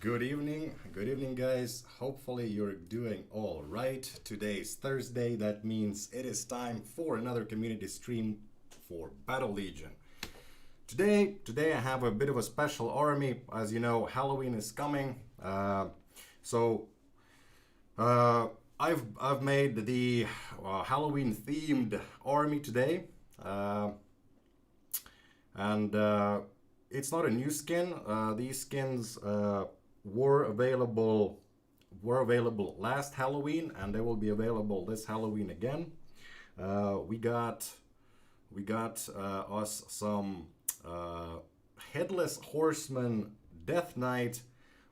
Good evening, guys. Hopefully, you're doing all right. Today's Thursday, that means it is time for another community stream for Battle Legion. Today I have a bit of a special army. As you know, Halloween is coming, so I've made the Halloween themed army today, and it's not a new skin. These skins were available last Halloween, and they will be available this Halloween again. We got us some headless horseman Death Knight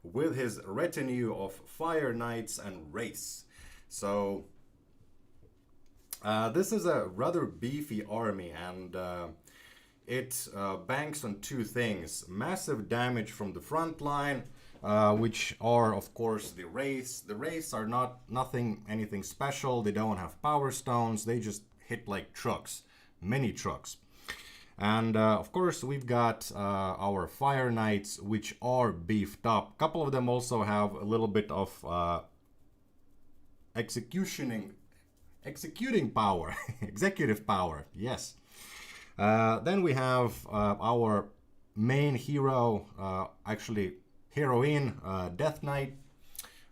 with his retinue of fire knights and wraiths. So this is a rather beefy army, and it banks on two things: massive damage from the front line, which are of course the wraiths. The wraiths are anything special. They don't have power stones. They just hit like trucks, many trucks. And of course we've got our fire knights, which are beefed up. A couple of them also have a little bit of executing power, executive power. Yes. Then we have our main hero, actually heroine, Death Knight,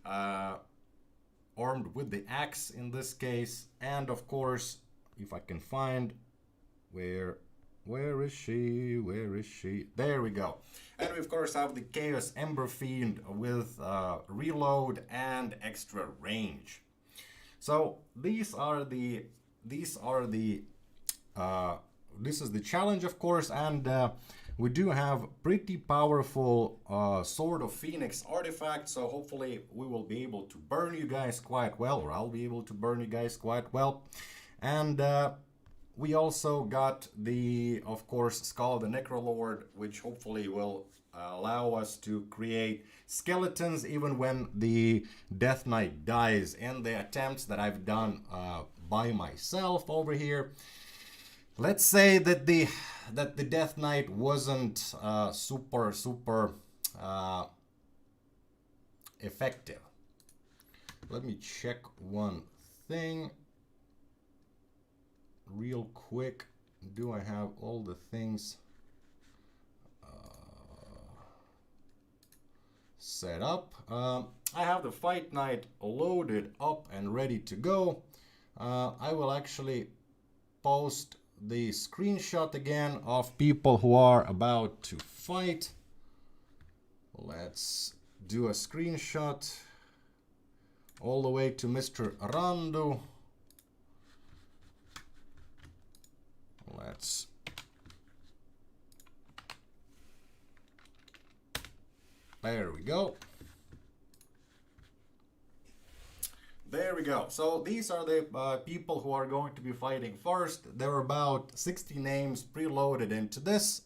armed with the axe in this case. And of course, if I can find where is she? There we go. And we of course have the Chaos Ember Fiend with reload and extra range. So this is the challenge, of course, and we do have pretty powerful Sword of Phoenix artifact, so hopefully we will be able to burn you guys quite well, or I'll be able to burn you guys quite well. And we also got the, of course, Skull of the Necrolord, which hopefully will allow us to create skeletons even when the Death Knight dies. In the attempts that I've done by myself over here, let's say that the Death Knight wasn't super effective. Let me check one thing real quick. Do I have all the things set up? I have the Fight Knight loaded up and ready to go. I will actually post the screenshot again of people who are about to fight. Let's do a screenshot all the way to Mr. Randu. There we go. There we go. So these are the people who are going to be fighting first. There are about 60 names preloaded into this.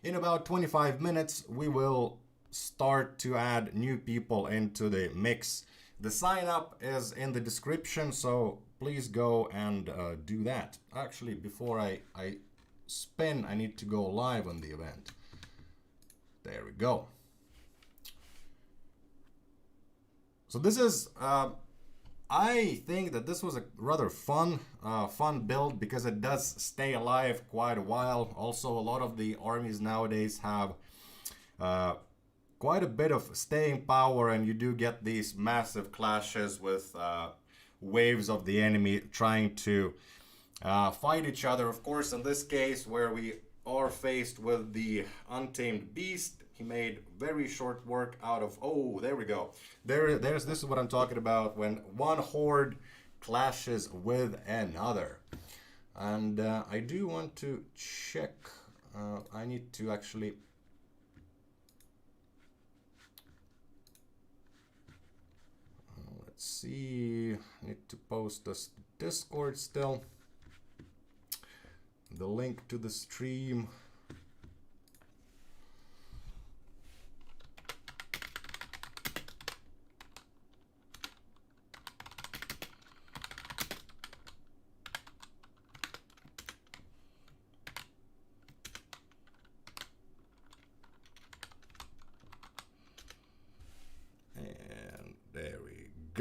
In about 25 minutes, we will start to add new people into the mix. The sign up is in the description, so please go and do that. Actually, before I spin, I need to go live on the event. There we go. So this is, I think that this was a rather fun build because it does stay alive quite a while. Also, a lot of the armies nowadays have quite a bit of staying power, and you do get these massive clashes with waves of the enemy trying to fight each other. Of course, in this case, where we are faced with the Untamed Beast, he made very short work out of, oh, there we go. This is what I'm talking about, when one horde clashes with another. And I do want to check, I need to actually, let's see, I need to post this Discord still, the link to the stream.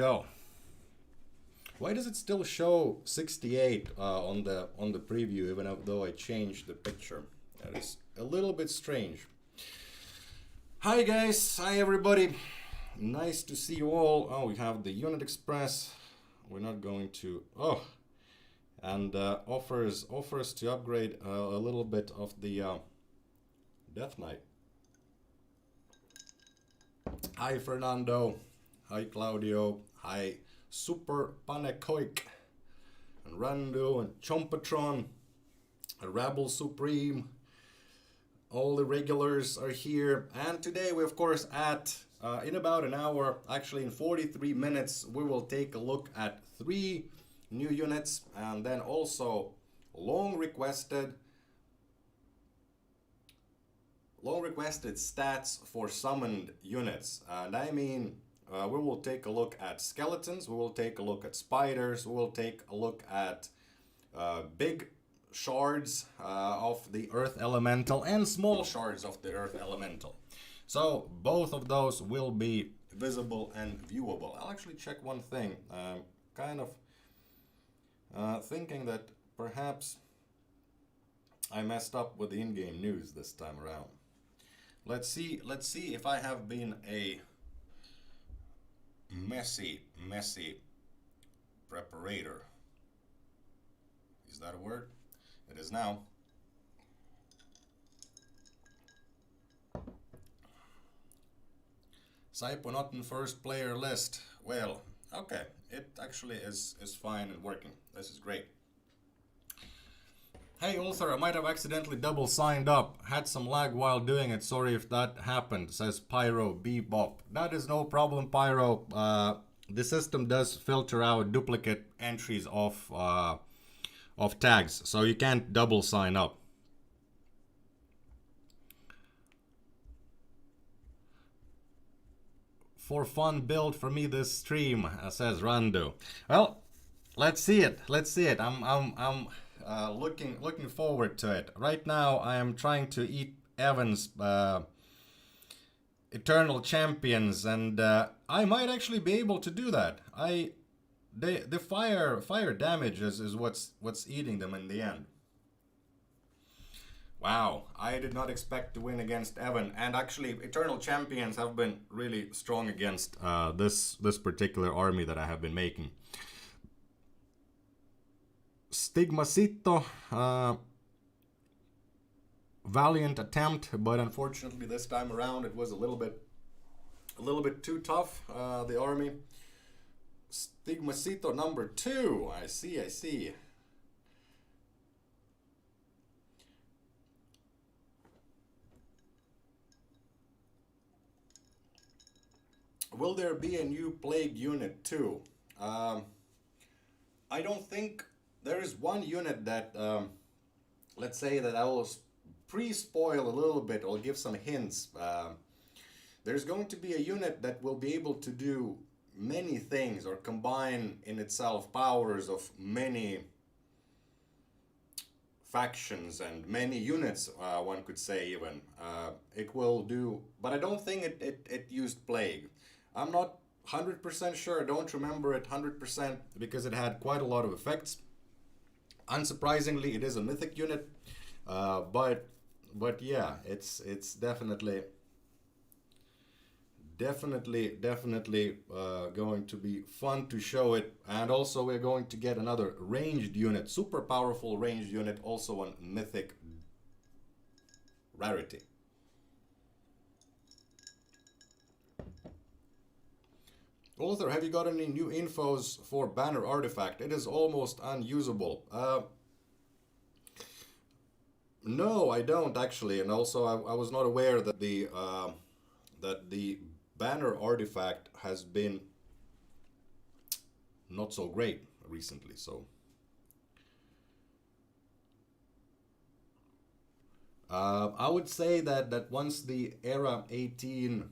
go. Why does it still show 68 on the preview, even though I changed the picture? That is a little bit strange. Hi guys, hi everybody. Nice to see you all. Oh, we have the Unit Express. We're not going to. Oh, and offers to upgrade a little bit of the Death Knight. Hi Fernando. Hi Claudio. Hi Super Panekoik. And Rando and Chompatron. And Rabble Supreme. All the regulars are here. And today we of course in about an hour, actually in 43 minutes, we will take a look at 3 new units and then also long requested stats for summoned units. And I mean, we will take a look at skeletons, we will take a look at spiders, we will take a look at big shards of the earth elemental and small shards of the earth elemental. So both of those will be visible and viewable. I'll actually check one thing. Kind of thinking that perhaps I messed up with the in-game news this time around. Let's see if I have been a messy preparator. Is that a word? It is now. Saipo not in first player list. Well, okay. It actually is fine and working. This is great. Hey Ulther, I might have accidentally double signed up. Had some lag while doing it. Sorry if that happened, says Pyro Bebop. That is no problem, Pyro. The system does filter out duplicate entries of tags, so you can't double sign up. For fun build for me this stream, says Randu. Well, let's see it. I'm looking forward to it. Right now, I am trying to eat Evan's Eternal Champions, and I might actually be able to do that. The fire damage is what's eating them in the end. Wow, I did not expect to win against Evan, and actually Eternal Champions have been really strong against this particular army that I have been making. Stigmacito, valiant attempt, but unfortunately this time around it was a little bit too tough, the army. Stigmacito number 2, I see. Will there be a new plague unit too? I don't think there is one unit that, let's say that I will pre-spoil a little bit or give some hints. There's going to be a unit that will be able to do many things or combine in itself powers of many factions and many units, one could say even. It will do, but I don't think it used plague. I'm not 100% sure, I don't remember it 100% because it had quite a lot of effects. Unsurprisingly, it is a mythic unit, but yeah, it's definitely going to be fun to show it. And also we're going to get another ranged unit, super powerful ranged unit, also on mythic rarity. Ulther, have you got any new infos for banner artifact? It is almost unusable. No, I don't actually, and also I was not aware that the banner artifact has been not so great recently. So I would say that once the era 18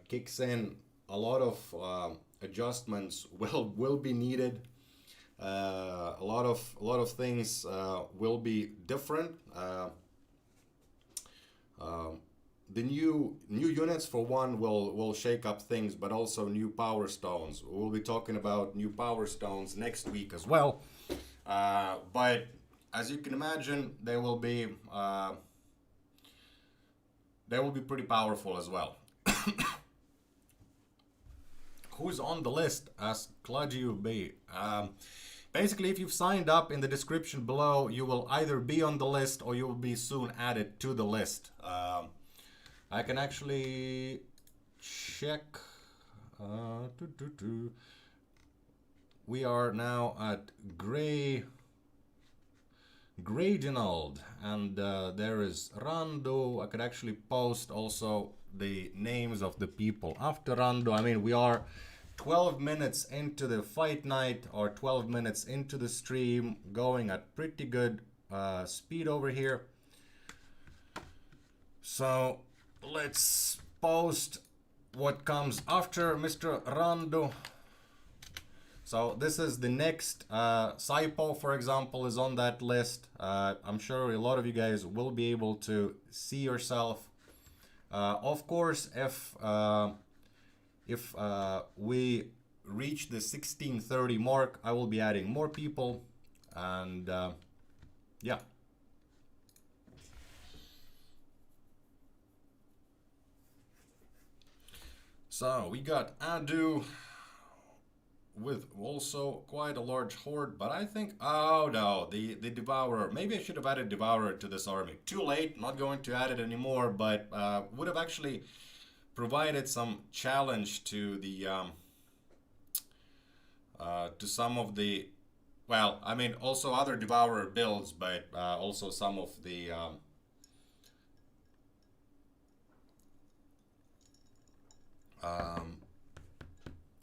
kicks in, a lot of adjustments will be needed. A lot of things will be different. the new units for one will shake up things, but also new power stones. We'll be talking about new power stones next week as well. But as you can imagine, they will be pretty powerful as well. Who's on the list? Asked Claudio B. Basically, if you've signed up in the description below, you will either be on the list or you will be soon added to the list. I can actually check. We are now at Gradinald, and there is Rando. I could actually post also the names of the people after Rando. I mean, we are 12 minutes into the fight night, or 12 minutes into the stream, going at pretty good speed over here. So let's post what comes after Mr. Rando. So this is the next. Saipo, for example, is on that list. I'm sure a lot of you guys will be able to see yourself. Of course, if we reach the 1630 mark, I will be adding more people, and yeah. So we got Adu with also quite a large horde, but I think, oh no, the Devourer. Maybe I should have added Devourer to this army. Too late, not going to add it anymore, but would have actually provided some challenge to the to some of the, well, I mean, also other Devourer builds, but also some of the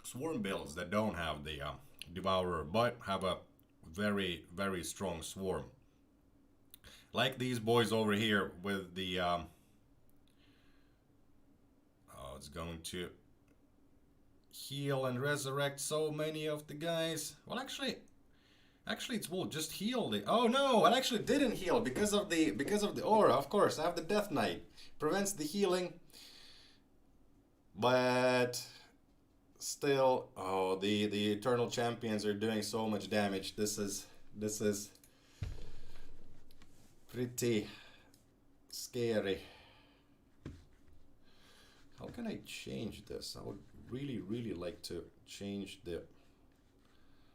swarm builds that don't have the Devourer, but have a very, very strong swarm. Like these boys over here with the oh, it's going to heal and resurrect so many of the guys. Well, actually it will just heal the, oh no, it actually didn't heal because of the aura. Of course, I have the Death Knight, prevents the healing, but still, oh, the Eternal Champions are doing so much damage. This is pretty scary. How can I change this? I would really like to change the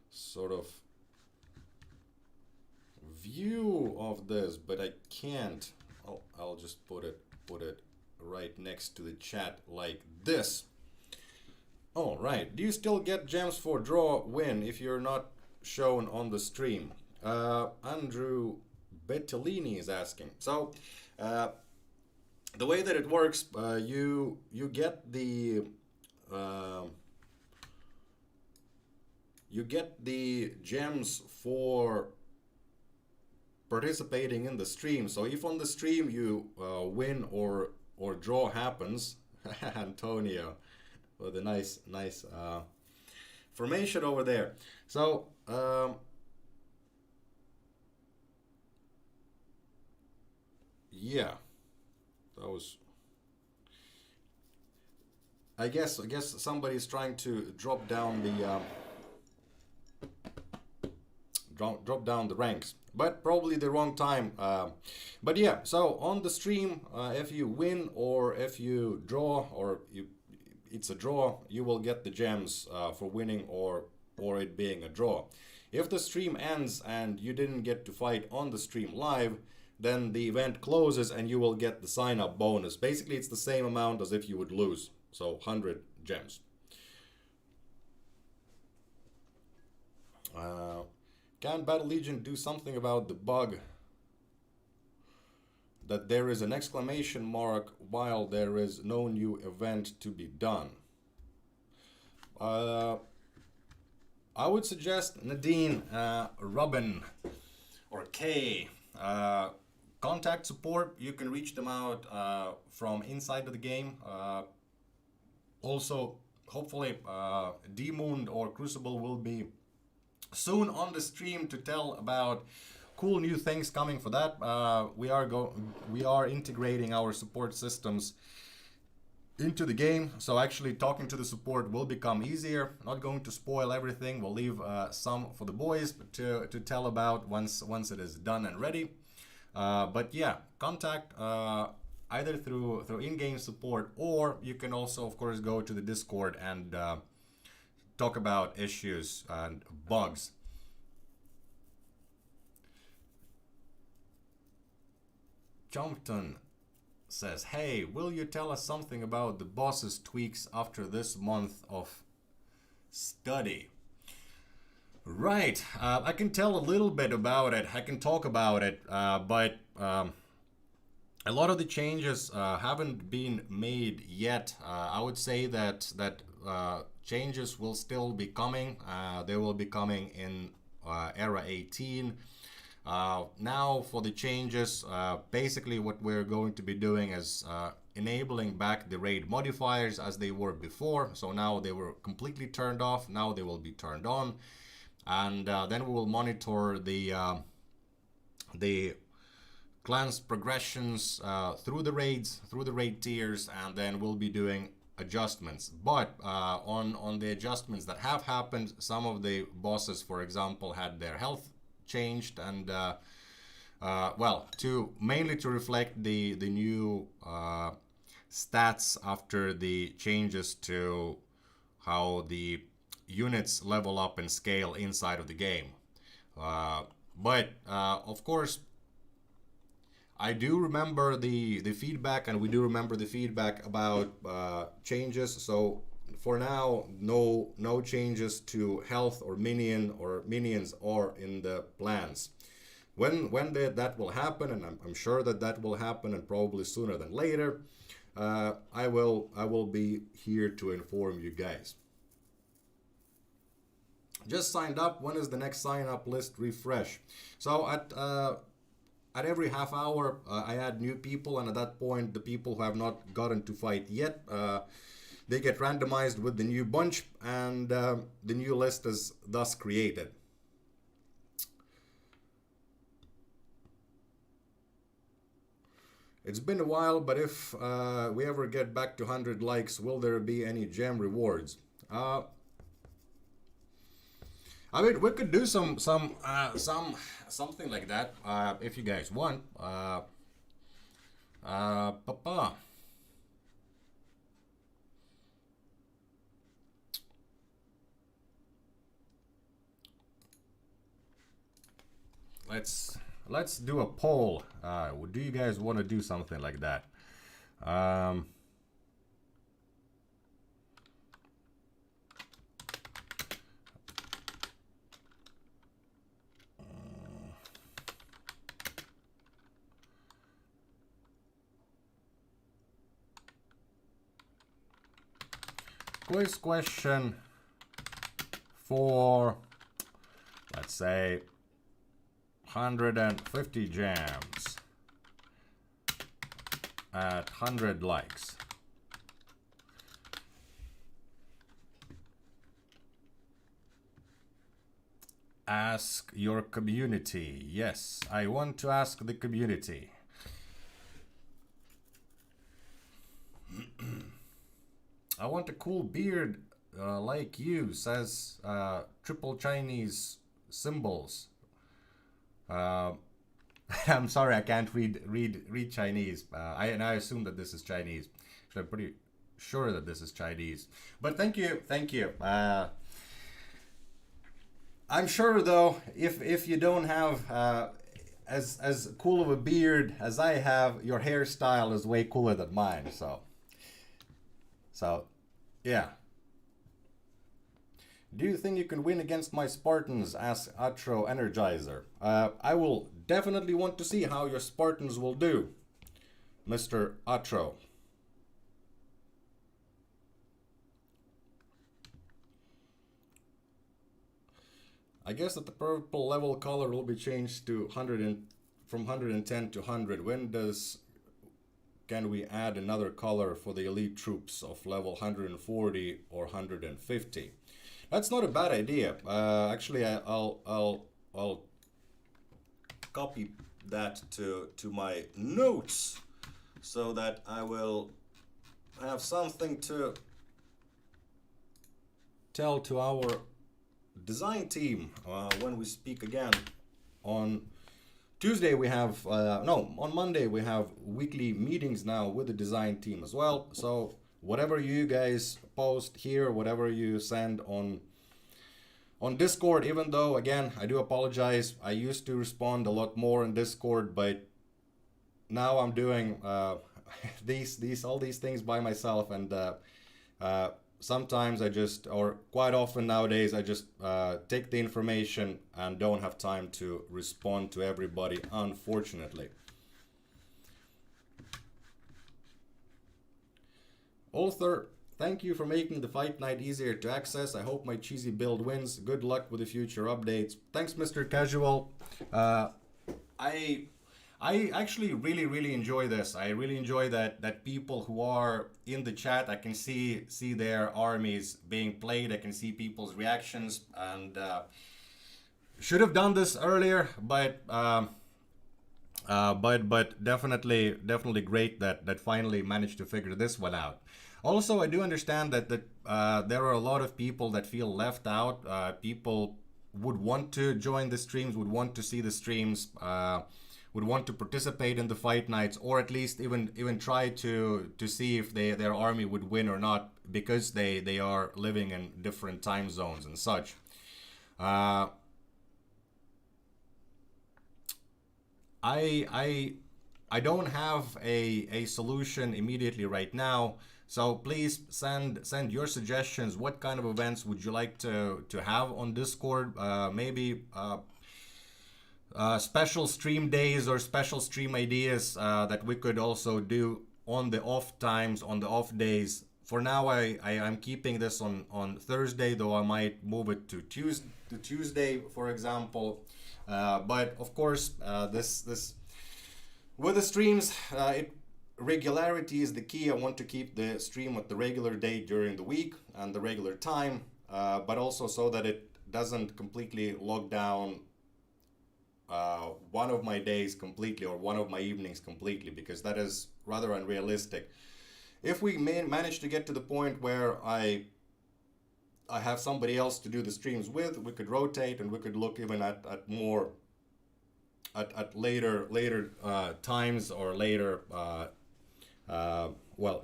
sort of view of this, but I can't. I'll just put it right next to the chat like this. All right. Do you still get gems for draw win if you're not shown on the stream? Andrew Bettolini is asking. So the way that it works, you get the gems for participating in the stream. So if on the stream you win or draw happens, Antonio with a nice formation over there. So yeah, that was, I guess somebody's trying to drop down the drop down the ranks, but probably the wrong time. But yeah, so on the stream, if you win or if you draw, or it's a draw, you will get the gems for winning or it being a draw. If the stream ends and you didn't get to fight on the stream live, then the event closes and you will get the sign up bonus. Basically, it's the same amount as if you would lose, so 100 gems. Can Battle Legion do something about the bug that there is an exclamation mark while there is no new event to be done? I would suggest Nadine, Robin, or Kay. Contact support, you can reach them out from inside of the game. Also, hopefully, Demoon or Crucible will be soon on the stream to tell about cool new things coming for that. We are integrating our support systems into the game, so actually talking to the support will become easier. Not going to spoil everything. We'll leave some for the boys to tell about once it is done and ready. But yeah, contact either through in-game support, or you can also, of course, go to the Discord and talk about issues and bugs. Jompton says, hey, will you tell us something about the boss's tweaks after this month of study? Right, I can tell a little bit about it. I can talk about it, but a lot of the changes haven't been made yet. I would say that changes will still be coming. They will be coming in Era 18. Now for the changes, basically what we're going to be doing is enabling back the raid modifiers as they were before. So now they were completely turned off. Now they will be turned on, and then we will monitor the clans progressions through the raids, through the raid tiers, and then we'll be doing adjustments. But on the adjustments that have happened, some of the bosses, for example, had their health changed, and well, mainly to reflect the new stats after the changes to how the units level up and scale inside of the game. But of course, I do remember the feedback, and we do remember the feedback about changes. So for now, no changes to health or minions or in the plans. When that will happen, and I'm sure that will happen, and probably sooner than later, I will be here to inform you guys. Just signed up. When is the next sign up list refresh? So at every half hour, I add new people, and at that point, the people who have not gotten to fight yet, they get randomized with the new bunch, and the new list is thus created. It's been a while, but if we ever get back to 100 likes, will there be any gem rewards? I mean, we could do something like that if you guys want. Papa. Let's do a poll. Do you guys want to do something like that? Quiz question for, let's say, 150 gems at 100 likes. Ask your community. Yes, I want to ask the community. I want a cool beard like you, says triple Chinese symbols. I'm sorry, I can't read Chinese. I assume that this is Chinese. Actually, I'm pretty sure that this is Chinese. But thank you. I'm sure though, if you don't have as cool of a beard as I have, your hairstyle is way cooler than mine. So yeah. Do you think you can win against my Spartans? Asks Atro Energizer. I will definitely want to see how your Spartans will do, Mr. Atro. I guess that the purple level color will be changed to from 110 to 100. When can we add another color for the elite troops of level 140 or 150? That's not a bad idea. Actually, I'll copy that to my notes so that I will have something to tell to our design team when we speak again. On Tuesday we have, on Monday we have weekly meetings now with the design team as well. So whatever you guys post here, whatever you send on Discord, even though, again, I do apologize, I used to respond a lot more on Discord, but now I'm doing all these things by myself, and sometimes I just, or quite often nowadays, I just take the information and don't have time to respond to everybody, unfortunately. Ulther, thank you for making the fight night easier to access. I hope my cheesy build wins. Good luck with the future updates. Thanks, Mr. Casual. I actually really enjoy this. I really enjoy that people who are in the chat, I can see their armies being played. I can see people's reactions, and should have done this earlier, but definitely great that finally managed to figure this one out. Also, I do understand that there are a lot of people that feel left out. People would want to join the streams, would want to see the streams, would want to participate in the fight nights, or at least even try to see if their army would win or not, because they are living in different time zones and such. I don't have a solution immediately right now. So please send your suggestions. What kind of events would you like to have on Discord? Maybe special stream days or special stream ideas that we could also do on the off times, on the off days. For now, I'm keeping this on Thursday, though I might move it to Tuesday, for example. But of course, this with the streams, regularity is the key. I want to keep the stream at the regular date during the week and the regular time, but also so that it doesn't completely log down one of my days completely or one of my evenings completely, because that is rather unrealistic. If we manage to get to the point where I have somebody else to do the streams with, we could rotate, and we could look even at more at later times, or later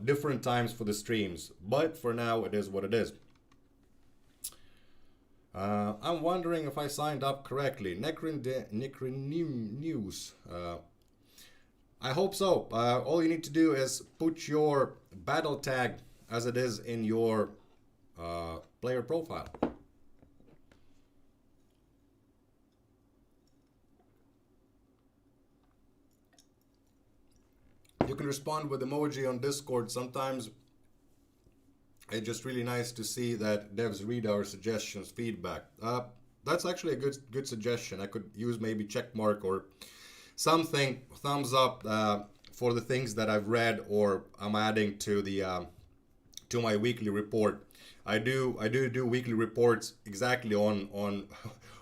different times for the streams. But for now, it is what it is. I'm wondering if I signed up correctly. Necronim News. I hope so. All you need to do is put your battle tag as it is in your player profile. You can respond with emoji on Discord. Sometimes it's just really nice to see that devs read our suggestions, feedback. That's actually a good suggestion. I could use maybe check mark or something, thumbs up for the things that I've read or I'm adding to the to my weekly report. I do weekly reports exactly on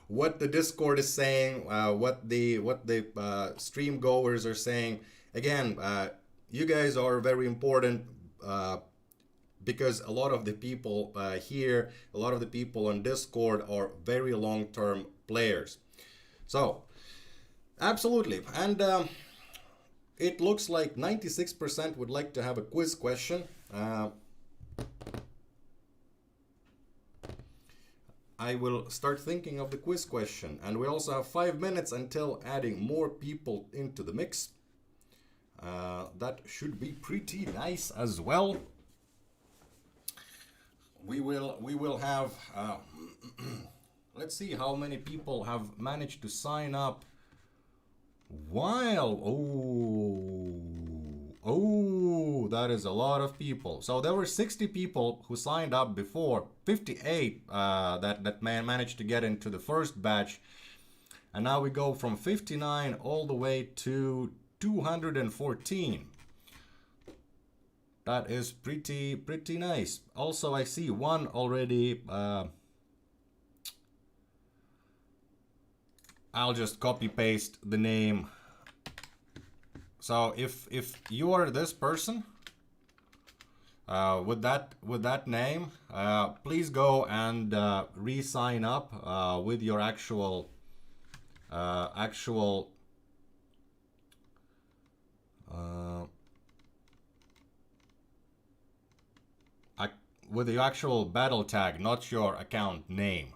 what the Discord is saying, what the stream goers are saying. Again, you guys are very important, because a lot of the people here, a lot of the people on Discord are very long-term players. So, absolutely. And it looks like 96% would like to have a quiz question. I will start thinking of the quiz question. And we also have 5 minutes until adding more people into the mix. That should be pretty nice as well. We will have let's see how many people have managed to sign up while that is a lot of people. So there were 60 people who signed up before, 58 that managed to get into the first batch, and now we go from 59 all the way to 214. That is pretty nice. Also, I see one already. I'll just copy paste the name. So if you are this person with that name, please go and re-sign up with your actual with the actual battle tag, not your account name.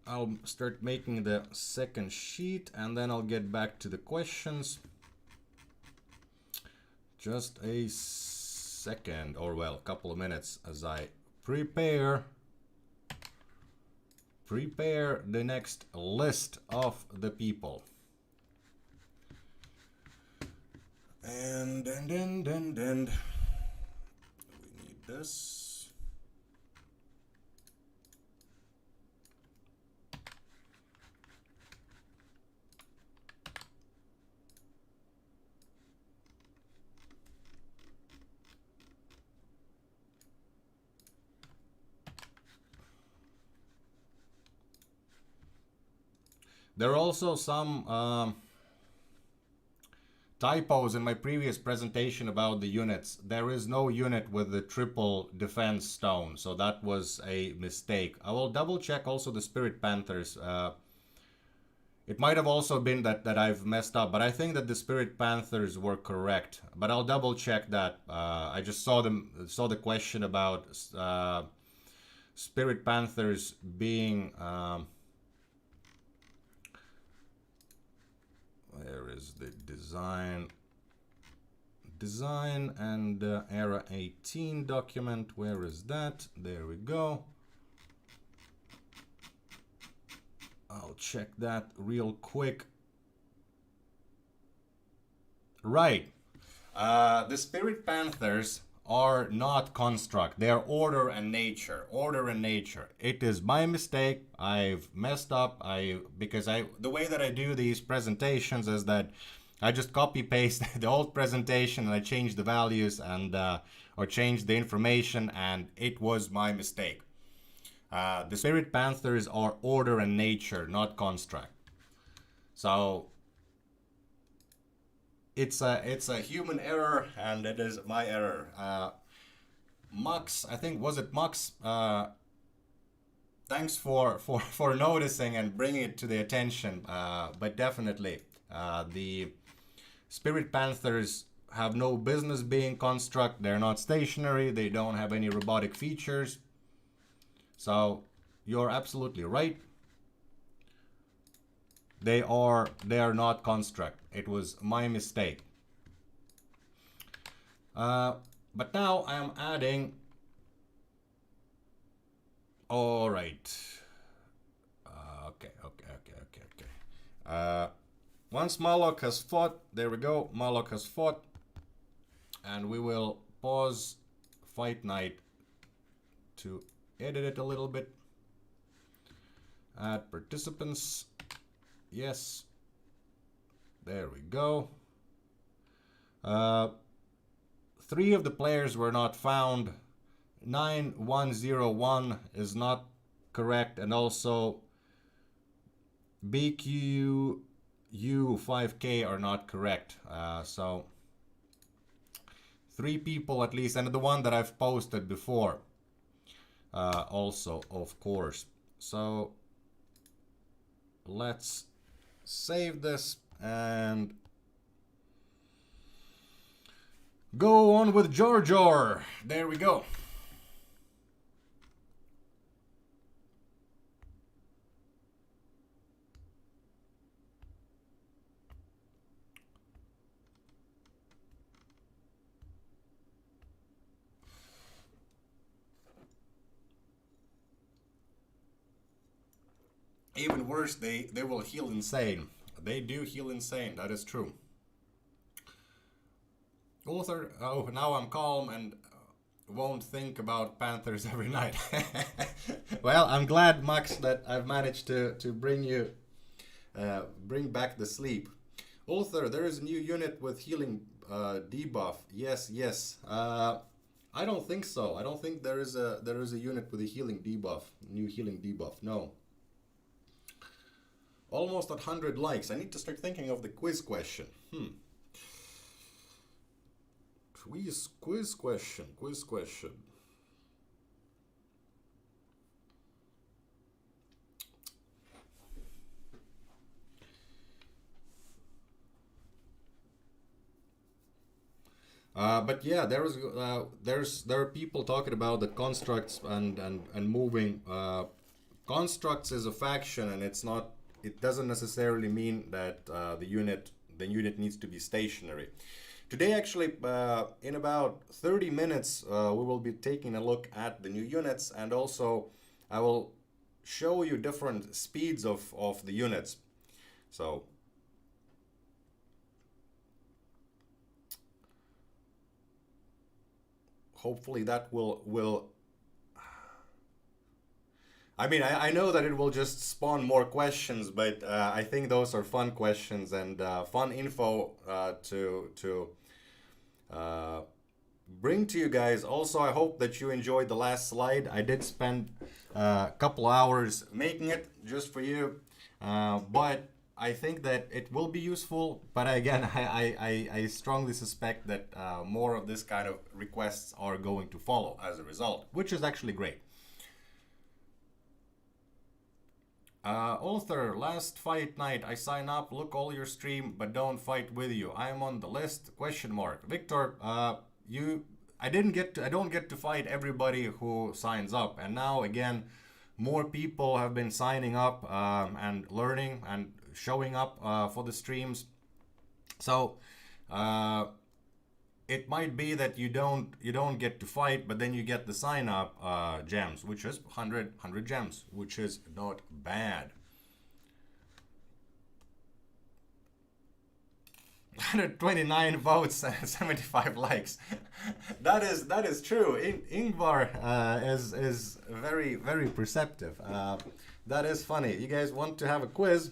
I'll start making the second sheet and then I'll get back to the questions. Just a second, or well, a couple of minutes as I prepare the next list of the people. And we need this. There are also some typos in my previous presentation about the units. There is no unit with the triple defense stone, so that was a mistake. I will double check also the Spirit Panthers. It might have also been that I've messed up, but I think that the Spirit Panthers were correct. But I'll double check that. I just saw the question about Spirit Panthers being... Where is the design and era 18 document? Where is that? There we go. I'll check that real quick. Right. The Spirit Panthers are not construct. They are order and nature. Order and nature. It is my mistake. I've messed up. Because the way that I do these presentations is that I just copy paste the old presentation and I change the values and or change the information, and it was my mistake. The Spirit Panthers are order and nature, not construct. So it's a human error, and it is my error. Mux, I think, was it Mux? Thanks for noticing and bringing it to the attention. But definitely, the Spirit Panthers have no business being construct. They're not stationary. They don't have any robotic features. So you're absolutely right. They are not construct. It was my mistake. But now I am adding. All right. Okay. Once Moloch has fought, there we go. Moloch has fought, and we will pause Fight Night to edit it a little bit. Add participants. Yes. There we go. 3 of the players were not found. 9101 is not correct, and also BQU5K are not correct. So 3 people at least, and the one that I've posted before also, of course. So let's save this and go on with Jar Jar. There we go. Even worse, they will heal insane. They do heal insane, that is true. Ulther, oh, now I'm calm and won't think about Panthers every night. Well, I'm glad, Max, that I've managed to bring back the sleep. Ulther, there is a new unit with healing debuff. Yes, yes. I don't think so. I don't think there is a unit with a healing debuff, new healing debuff. No. Almost at 100 likes. I need to start thinking of the quiz question. Quiz question. But yeah, there are people talking about the constructs and moving. Constructs is a faction, and it's not. It doesn't necessarily mean that the unit needs to be stationary. Today, actually, in about 30 minutes, we will be taking a look at the new units, and also I will show you different speeds of the units. So. Hopefully that will I mean, I know that it will just spawn more questions, but I think those are fun questions and fun info to bring to you guys. Also, I hope that you enjoyed the last slide. I did spend a couple hours making it just for you, but I think that it will be useful. But again, I strongly suspect that more of this kind of requests are going to follow as a result, which is actually great. Ulther, last fight night, I sign up, look all your stream, but don't fight with you. I am on the list, question mark. Victor, I don't get to fight everybody who signs up. And now again, more people have been signing up and learning and showing up for the streams. So it might be that you don't get to fight, but then you get the sign up gems, which is 100 gems, which is not bad. 129 votes and 75 likes. that is true. Ingvar is very perceptive. That is funny. You guys want to have a quiz?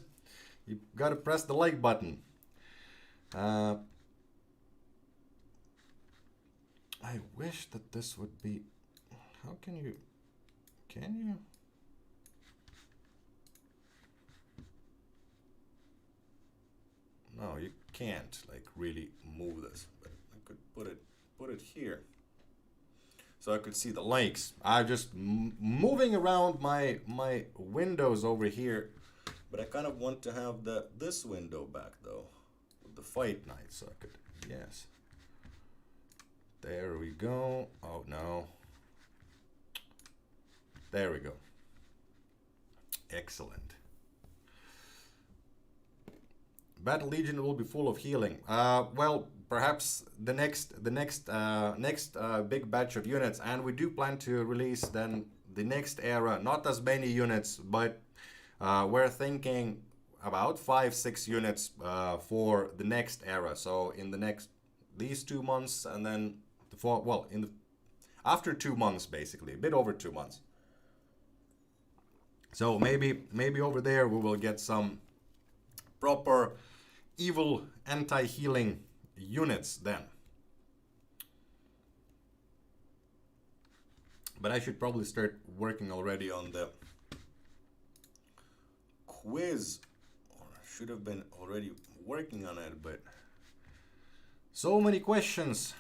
You gotta press the like button. I wish that this would be. How can you? Can you? No, you can't like really move this. But I could put it here, so I could see the likes. I'm just moving around my windows over here, but I kind of want to have this window back though, with the fight night, so I could yes. There we go. Oh no. There we go. Excellent. Battle Legion will be full of healing. Well, perhaps the next big batch of units, and we do plan to release then the next era. Not as many units, but we're thinking about 5-6 units for the next era. So in the next these 2 months, and then after 2 months, basically, a bit over 2 months. So maybe over there we will get some proper evil anti-healing units then. But I should probably start working already on the quiz, or I should have been already working on it, but so many questions.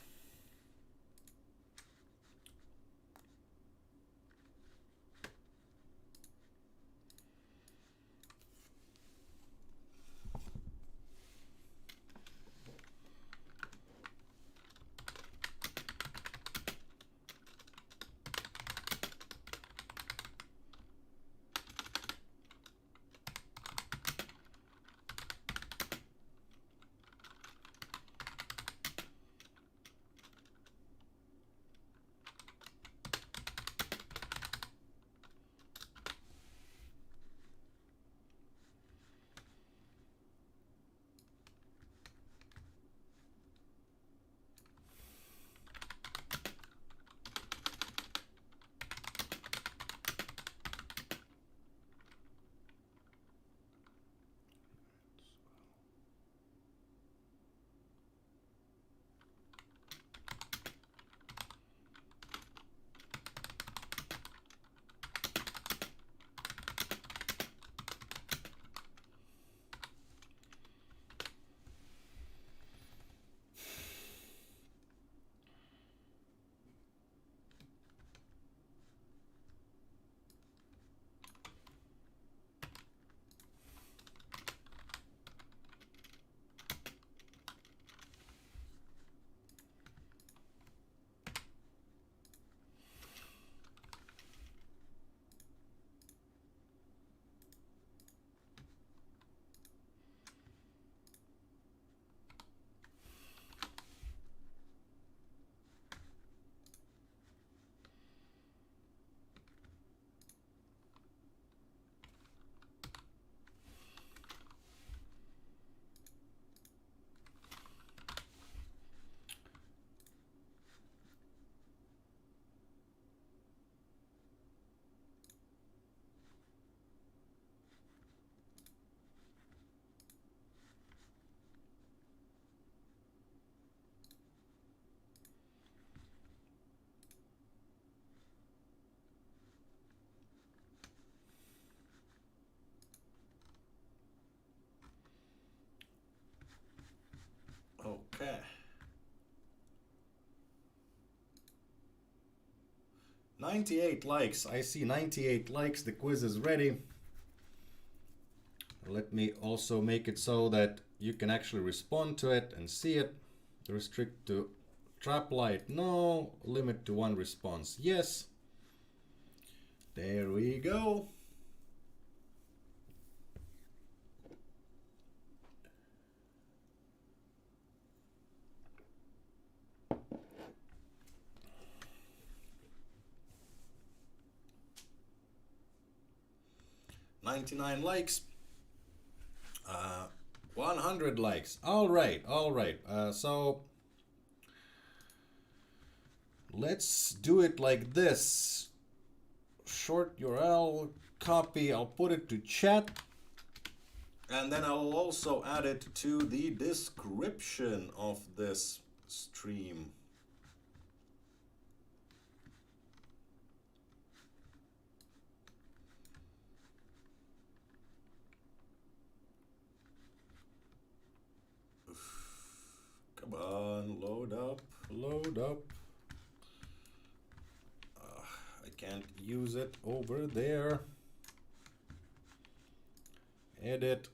Okay. 98 likes. I see 98 likes. The quiz is ready. Let me also make it so that you can actually respond to it and see it. Restrict to trap light, no. Limit to one response, yes. There we go. $99 likes. 100 likes. All right. So let's do it like this. Short URL, copy, I'll put it to chat. And then I'll also add it to the description of this stream. Come on, load up. I can't use it over there. Edit.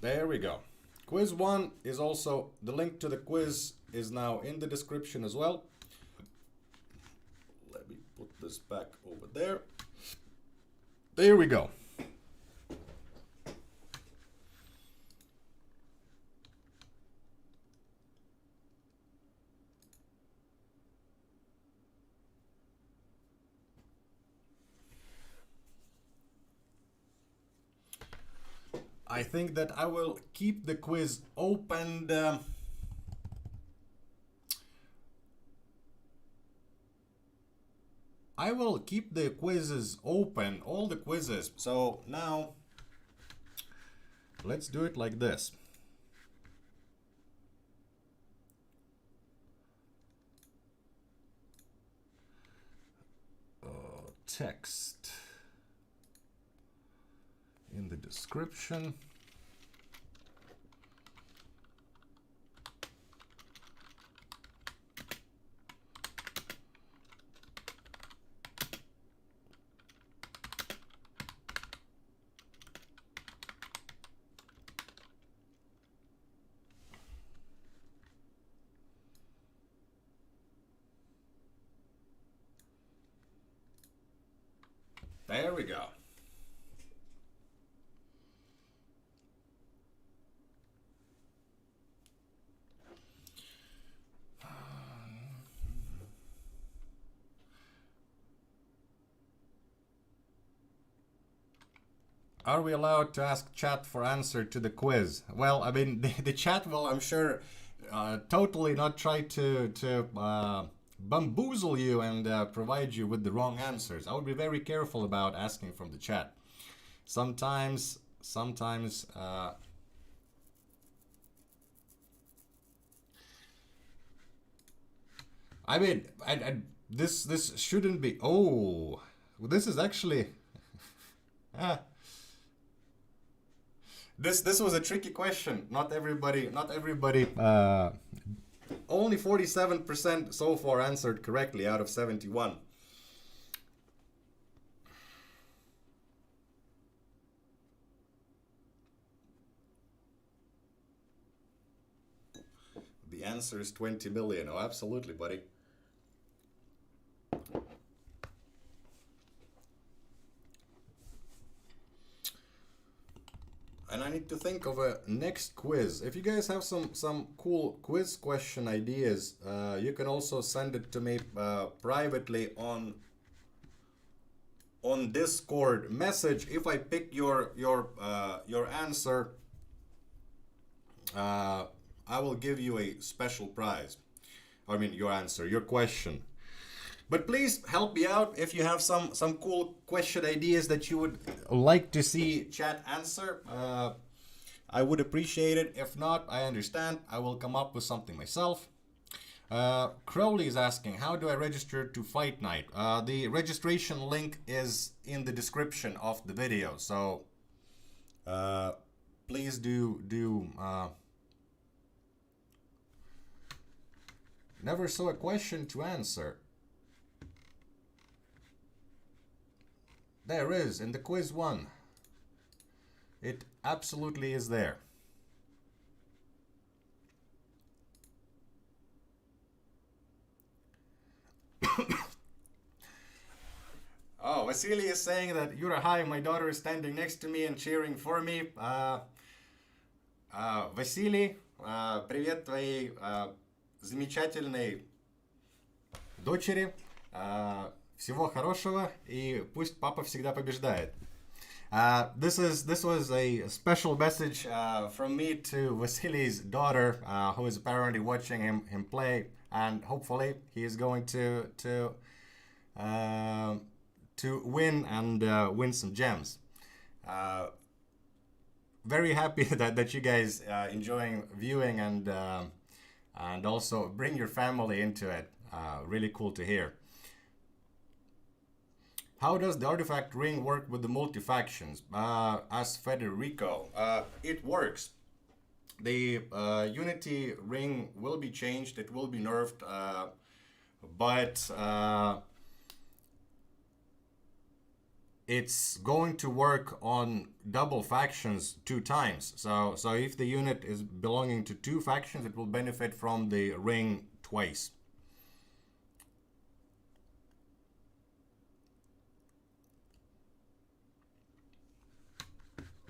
There we go. Quiz 1 is also, the link to the quiz is now in the description as well. Let me put this back over there. There we go. I think that I will keep the quiz open. I will keep the quizzes open, all the quizzes. So now let's do it like this. Text in the description. There we go. Are we allowed to ask chat for answer to the quiz? Well, I mean, the chat will, I'm sure, totally not try to bamboozle you and provide you with the wrong answers. I would be very careful about asking from the chat. Sometimes, I mean, this shouldn't be. Oh, this is actually. This was a tricky question. Not everybody. Only 47% so far answered correctly out of 71. The answer is 20 million. Oh, absolutely, buddy. And I need to think of a next quiz. If you guys have some cool quiz question ideas, you can also send it to me privately on Discord message. If I pick your answer, I will give you a special prize. I mean, your answer, your question. But please help me out if you have some cool question ideas that you would like to see chat answer. I would appreciate it. If not, I understand. I will come up with something myself. Crowley is asking, how do I register to Fight Night? The registration link is in the description of the video, so please do. Never saw a question to answer. There is, in the quiz 1. It absolutely is there. Oh, Vasily is saying that you're hi, my daughter is standing next to me and cheering for me. Vasily, привет твоей замечательной дочери. Всего хорошего, и пусть папа всегда побеждает. This was a special message from me to Vasily's daughter, who is apparently watching him play, and hopefully he is going to win and win some gems. Very happy that you guys enjoying viewing and also bring your family into it. Really cool to hear. How does the artifact ring work with the multi-factions? As Federico, it works. The Unity ring will be changed, it will be nerfed, but it's going to work on double factions 2 times. So if the unit is belonging to 2 factions, it will benefit from the ring twice.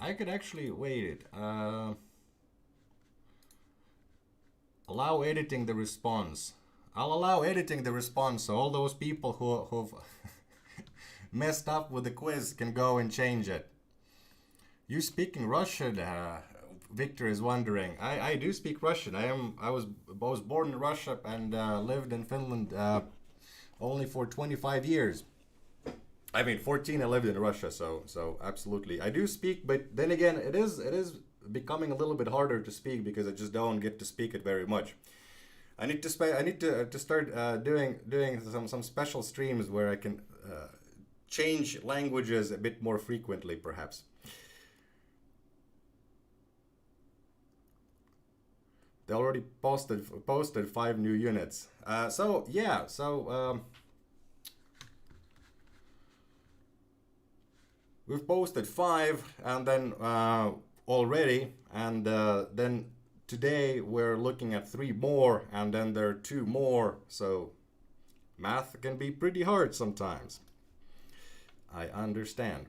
I could actually wait it. Allow editing the response. I'll allow editing the response, so all those people who've messed up with the quiz can go and change it. You speaking Russian? Victor is wondering. I do speak Russian. I was born in Russia and lived in Finland only for 25 years. I mean, 14 I lived in Russia, so absolutely. I do speak, but then again, it is becoming a little bit harder to speak because I just don't get to speak it very much. I need to start doing some special streams where I can change languages a bit more frequently, perhaps. They already posted 5 new units. So yeah, we've posted 5 and then already, and then today we're looking at 3 more, and then there are 2 more. So math can be pretty hard sometimes. I understand.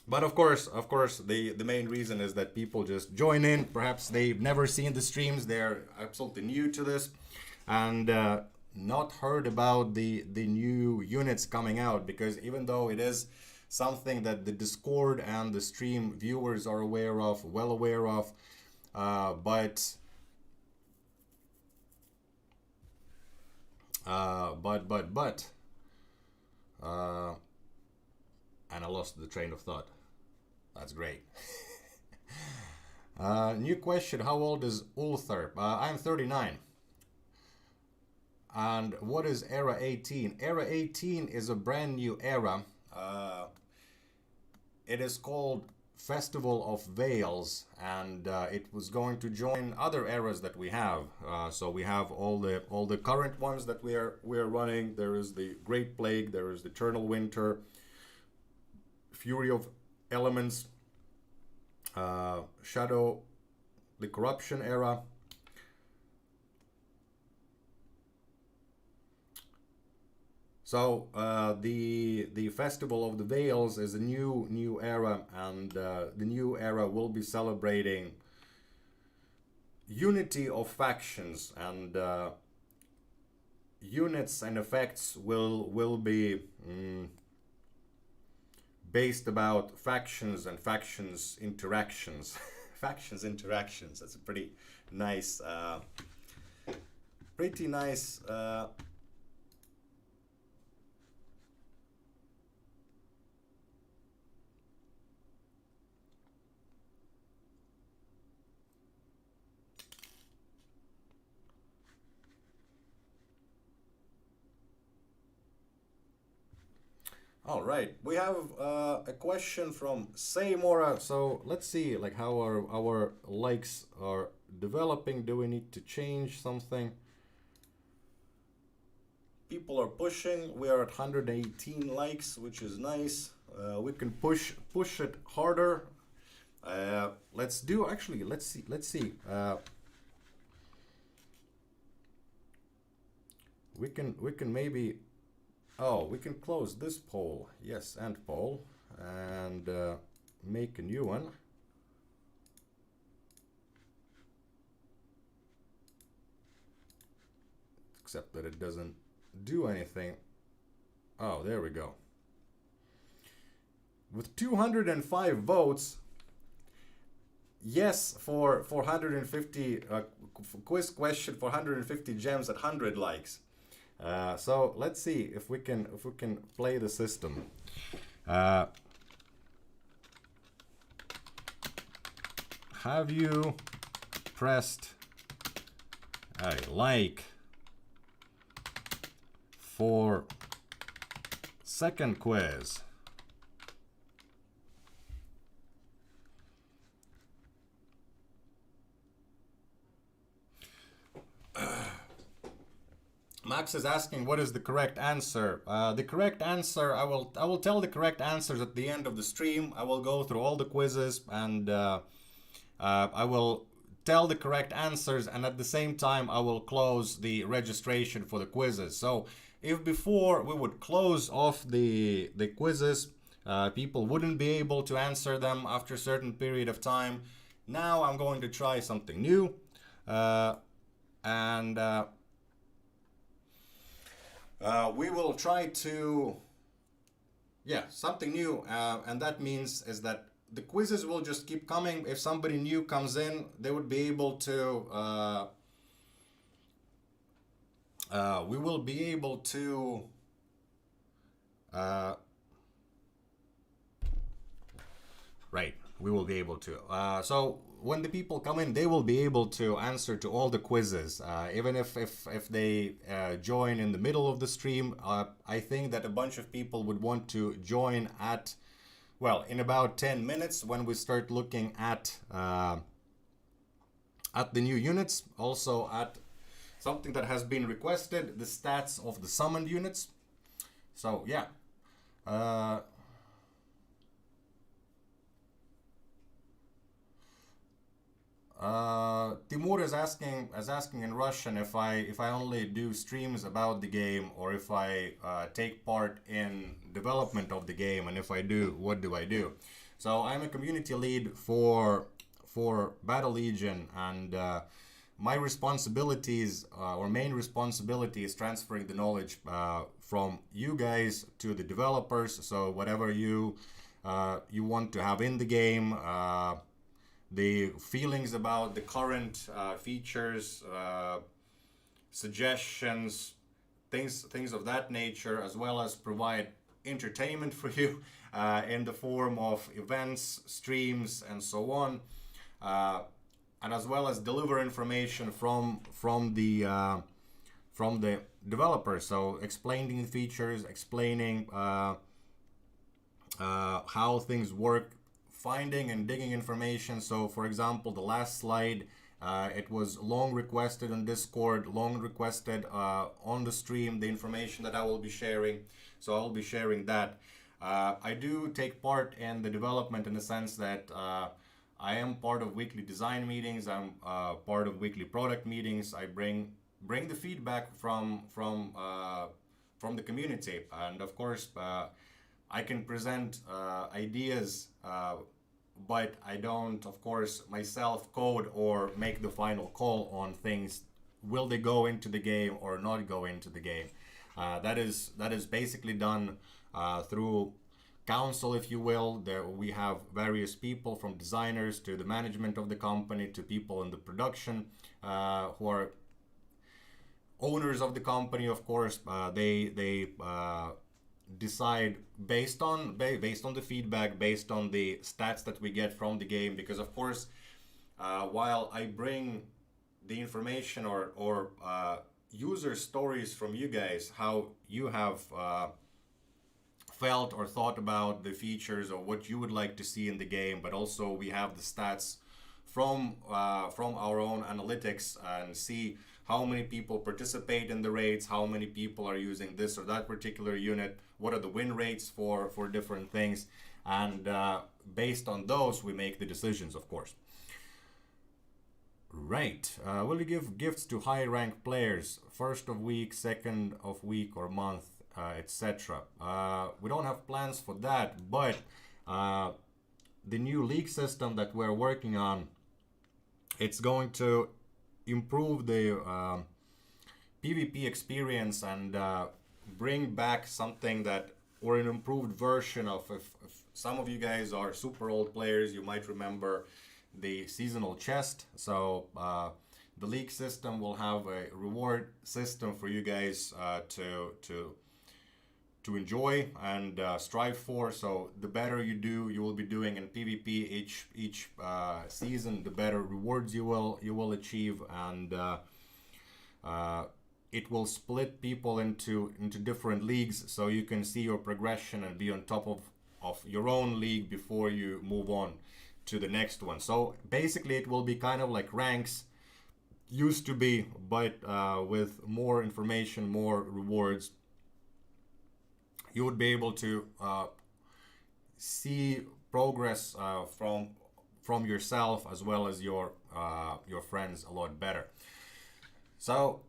But of course, the main reason is that people just join in. Perhaps they've never seen the streams. They're absolutely new to this, and not heard about the new units coming out. Because even though it is something that the Discord and the stream viewers are well aware of, but and I lost the train of thought. That's great. New question, how old is Ulther? I'm 39. And what is Era 18? Era 18 is a brand new era. It is called Festival of Veils, and it was going to join other eras that we have. So we have all the current ones that we are running. There is the Great Plague, there is the Eternal Winter, Fury of Elements, Shadow, the Corruption era. So the Festival of the Veils is a new era, and the new era will be celebrating unity of factions, and units and effects will be based about factions and factions interactions. Factions interactions. That's a pretty nice All right, we have a question from Seymora. So let's see, like how our likes are developing. Do we need to change something? People are pushing. We are at 118 likes, which is nice. We can push it harder. Let's do actually. Let's see. We can maybe. Oh, we can close this poll. Yes, end poll, and make a new one. Except that it doesn't do anything. Oh, there we go. With 205 votes, yes for 450 quiz question for 150 gems at 100 likes. So let's see if we can play the system. Have you pressed a like for second quiz? Max is asking what is the correct answer. The correct answer, I will tell the correct answers at the end of the stream. I will go through all the quizzes and I will tell the correct answers, and at the same time I will close the registration for the quizzes. So if before we would close off the quizzes, people wouldn't be able to answer them after a certain period of time. Now I'm going to try something new, and we will try to, yeah, something new, and that means is that the quizzes will just keep coming. If somebody new comes in, they would be able to, we will be able to, right, we will be able to. So when the people come in, they will be able to answer to all the quizzes, even if they join in the middle of the stream. I think that a bunch of people would want to join at, well, in about 10 minutes when we start looking at the new units, also at something that has been requested, the stats of the summoned units. So yeah. Timur is asking in Russian if I only do streams about the game or if I take part in development of the game, and if I do, what do I do? So I'm a community lead for Battle Legion, and my responsibilities or main responsibility is transferring the knowledge from you guys to the developers. So whatever you want to have in the game. The feelings about the current features, suggestions, things of that nature, as well as provide entertainment for you in the form of events, streams, and so on, and as well as deliver information from the developers. So explaining the features, explaining how things work, finding and digging information. So for example, the last slide, it was long requested on Discord, long requested on the stream, the information that I will be sharing. So I'll be sharing that. I do take part in the development in the sense that I am part of weekly design meetings. I'm part of weekly product meetings. I bring the feedback from the community, and of course I can present ideas, but I don't, of course, myself code or make the final call on things. Will they go into the game or not go into the game? That is basically done through council, if you will. There we have various people, from designers to the management of the company to people in the production who are owners of the company. Of course, they decide based on the feedback, based on the stats that we get from the game. Because of course, while I bring the information or user stories from you guys, how you have felt or thought about the features or what you would like to see in the game, but also we have the stats from our own analytics and see how many people participate in the raids, how many people are using this or that particular unit, what are the win rates for different things, and based on those we make the decisions, of course. Right. Will you give gifts to high ranked players, first of week, second of week or month, etc.? We don't have plans for that, but the new league system that we're working on, it's going to improve the PvP experience and bring back something that, or an improved version of, if some of you guys are super old players, you might remember the seasonal chest. So the league system will have a reward system for you guys to enjoy and strive for. So the better you do, you will be doing in PvP each season, the better rewards you will achieve, and it will split people into different leagues, so you can see your progression and be on top of your own league before you move on to the next one. So basically it will be kind of like ranks used to be, but with more information, more rewards. You would be able to see progress from yourself as well as your friends a lot better. So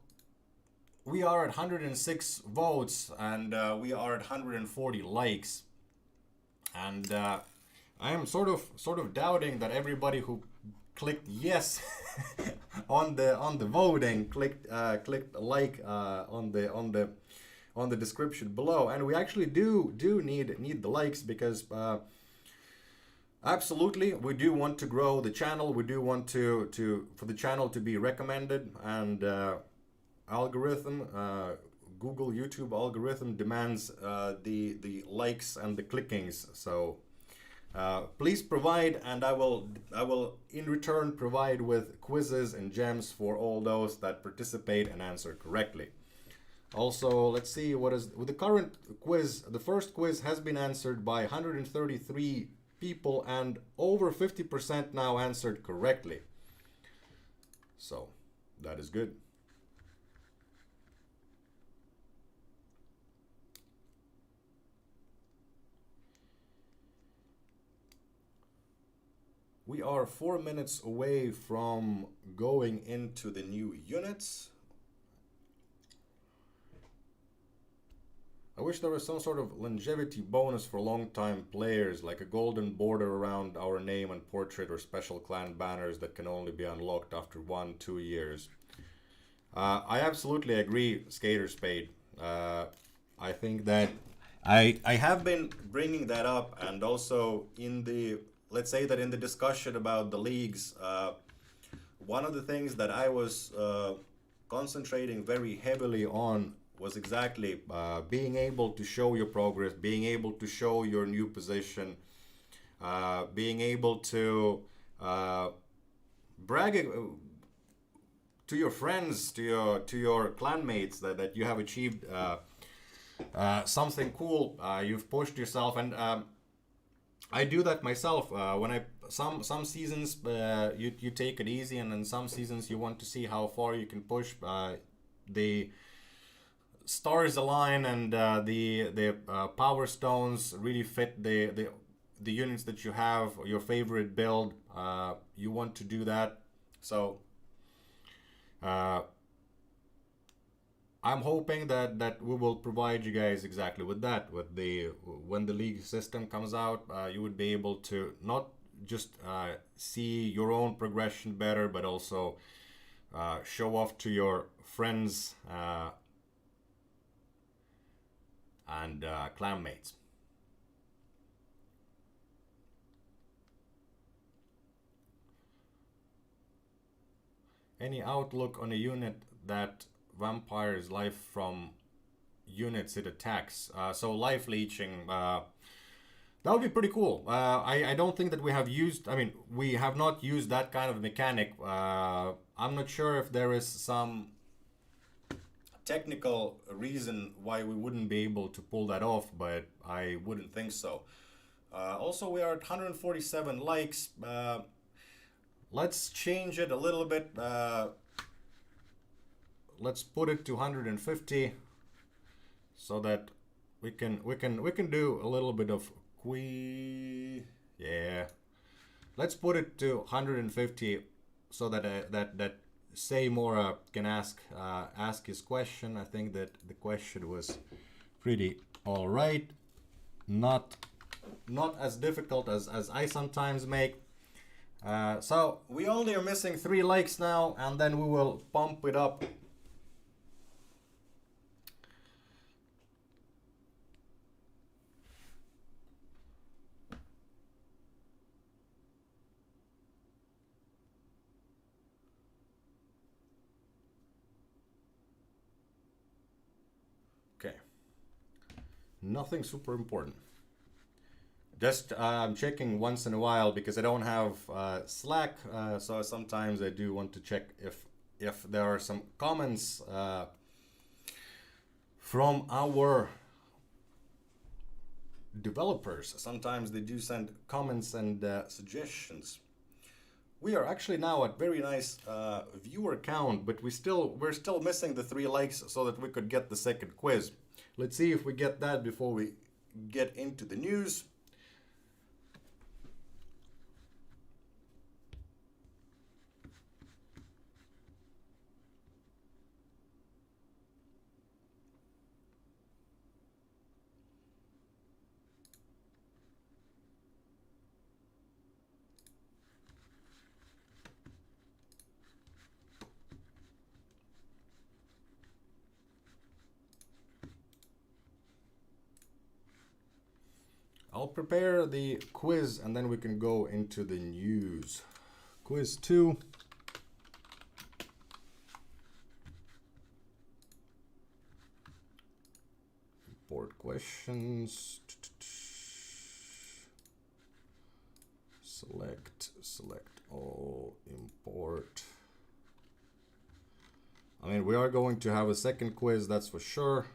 we are at 106 votes and we are at 140 likes, and I am sort of doubting that everybody who clicked yes on the voting clicked like on the description below. And we actually do need the likes, because absolutely we do want to grow the channel. We do want to for the channel to be recommended, and algorithm, Google, YouTube algorithm demands the likes and the clickings. So please provide, and I will in return provide with quizzes and gems for all those that participate and answer correctly. Also, let's see what is with the current quiz. The first quiz has been answered by 133 people, and over 50% now answered correctly. So that is good. We are 4 minutes away from going into the new units. I wish there was some sort of longevity bonus for long-time players, like a golden border around our name and portrait, or special clan banners that can only be unlocked after 1-2 years. I absolutely agree, Skater Spade. I think that I have been bringing that up, and also in the, let's say that in the discussion about the leagues, one of the things that I was concentrating very heavily on was exactly being able to show your progress, being able to show your new position, being able to brag to your friends, to your clanmates that you have achieved something cool. You've pushed yourself, and I do that myself. When some seasons you take it easy, and in some seasons you want to see how far you can push. The stars align, and the power stones really fit the units that you have, your favorite build. You want to do that, so I'm hoping that we will provide you guys exactly with that. With when the league system comes out, you would be able to not just see your own progression better, but also show off to your friends and clanmates. Any outlook on a unit that vampires life from units it attacks? So life leeching, that would be pretty cool. I don't think that we have used, I mean, we have not used that kind of mechanic. I'm not sure if there is some technical reason why we wouldn't be able to pull that off, but I wouldn't think so. Also, we are at 147 likes. Let's change it a little bit. Let's put it to 150 so that we can do a little bit of yeah. Let's put it to 150 so that that Seymour can ask his question. I think that the question was pretty all right. Not as difficult as I sometimes make. So we only are missing 3 likes now, and then we will pump it up. Okay. Nothing super important. Just I'm checking once in a while because I don't have Slack, so sometimes I do want to check if there are some comments from our developers. Sometimes they do send comments and suggestions. We are actually now at very nice viewer count, but we're still missing the 3 likes so that we could get the second quiz. Let's see if we get that before we get into the news. I'll prepare the quiz and then we can go into the news. Quiz 2. Import questions. Select all, import. I mean, we are going to have a second quiz, that's for sure.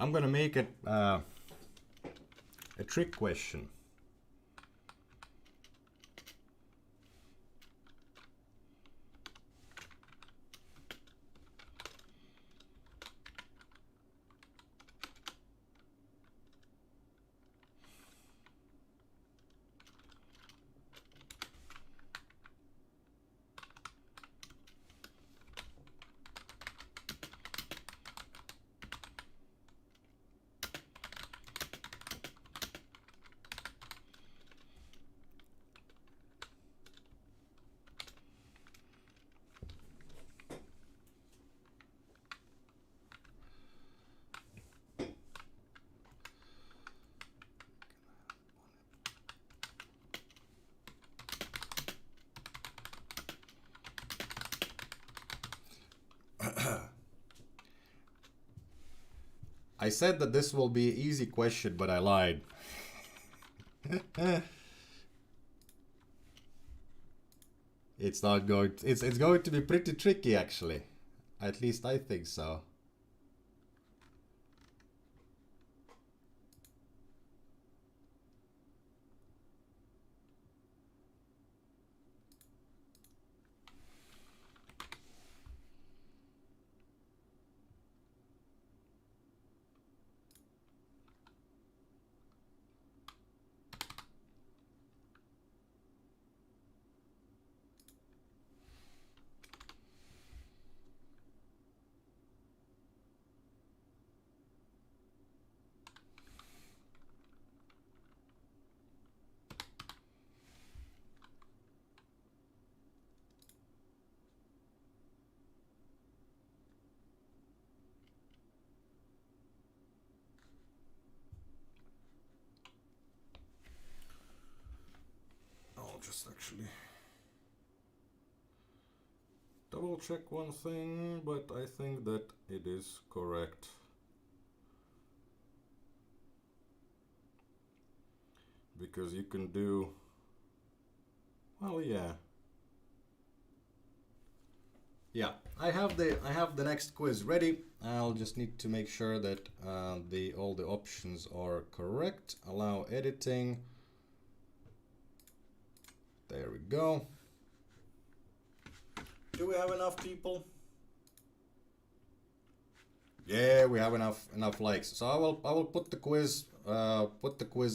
I'm gonna make it a trick question. I said that this will be an easy question, but I lied. It's not going to, it's going to be pretty tricky actually. At least I think so. I'll just actually double check one thing, but I think that it is correct. Because you can do, well, yeah. Yeah, I have the next quiz ready. I'll just need to make sure that all the options are correct. Allow editing. There we go. Do we have enough people? Yeah, we have enough likes. So I will put the quiz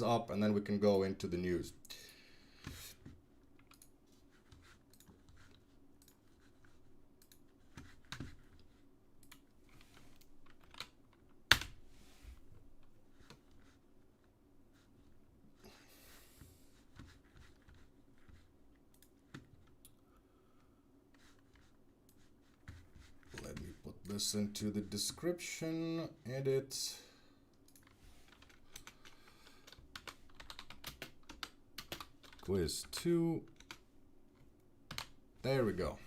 up, and then we can go into the news. Let me put this into the description. Edit. Quiz 2. There we go.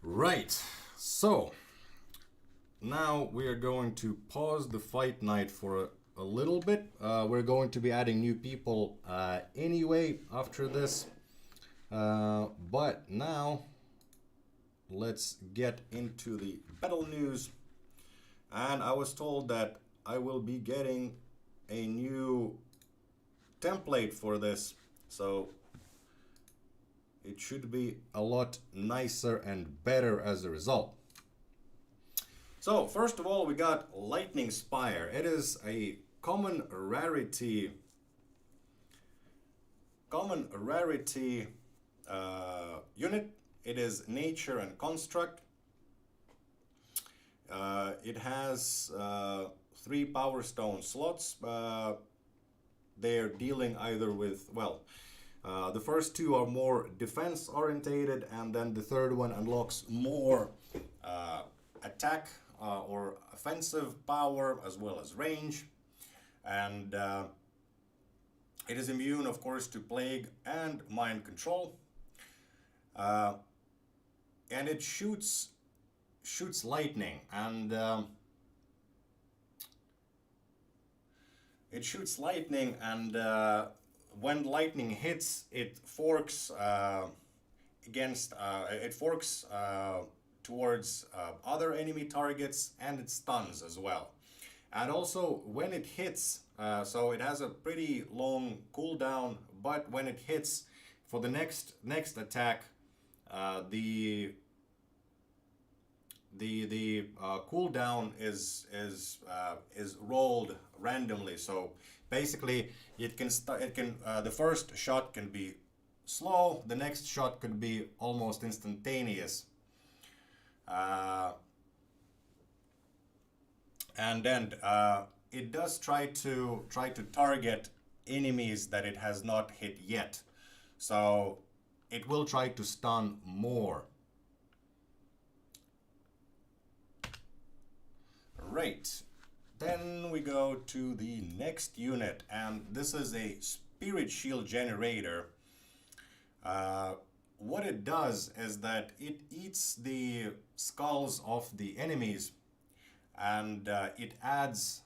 Right, so now we are going to pause the fight night for a little bit. We're going to be adding new people anyway after this. But now let's get into the battle news. And I was told that I will be getting a new template for this, so it should be a lot nicer and better as a result. So first of all, we got Lightning Spire. It is a common rarity unit. It is nature and construct. It has 3 power stone slots. They're dealing either with, well, the first 2 are more defense orientated, and then the third one unlocks more attack or offensive power as well as range. And it is immune, of course, to plague and mind control. And it shoots lightning, and when lightning hits, it forks towards other enemy targets, and it stuns as well. And also when it hits, so it has a pretty long cooldown, but when it hits for the next attack, the cooldown is rolled randomly. So basically, the first shot can be slow, the next shot could be almost instantaneous, and then it does try to target enemies that it has not hit yet. So it will try to stun more. Right, then we go to the next unit, and this is a spirit shield generator. What it does is that it eats the skulls of the enemies, and it adds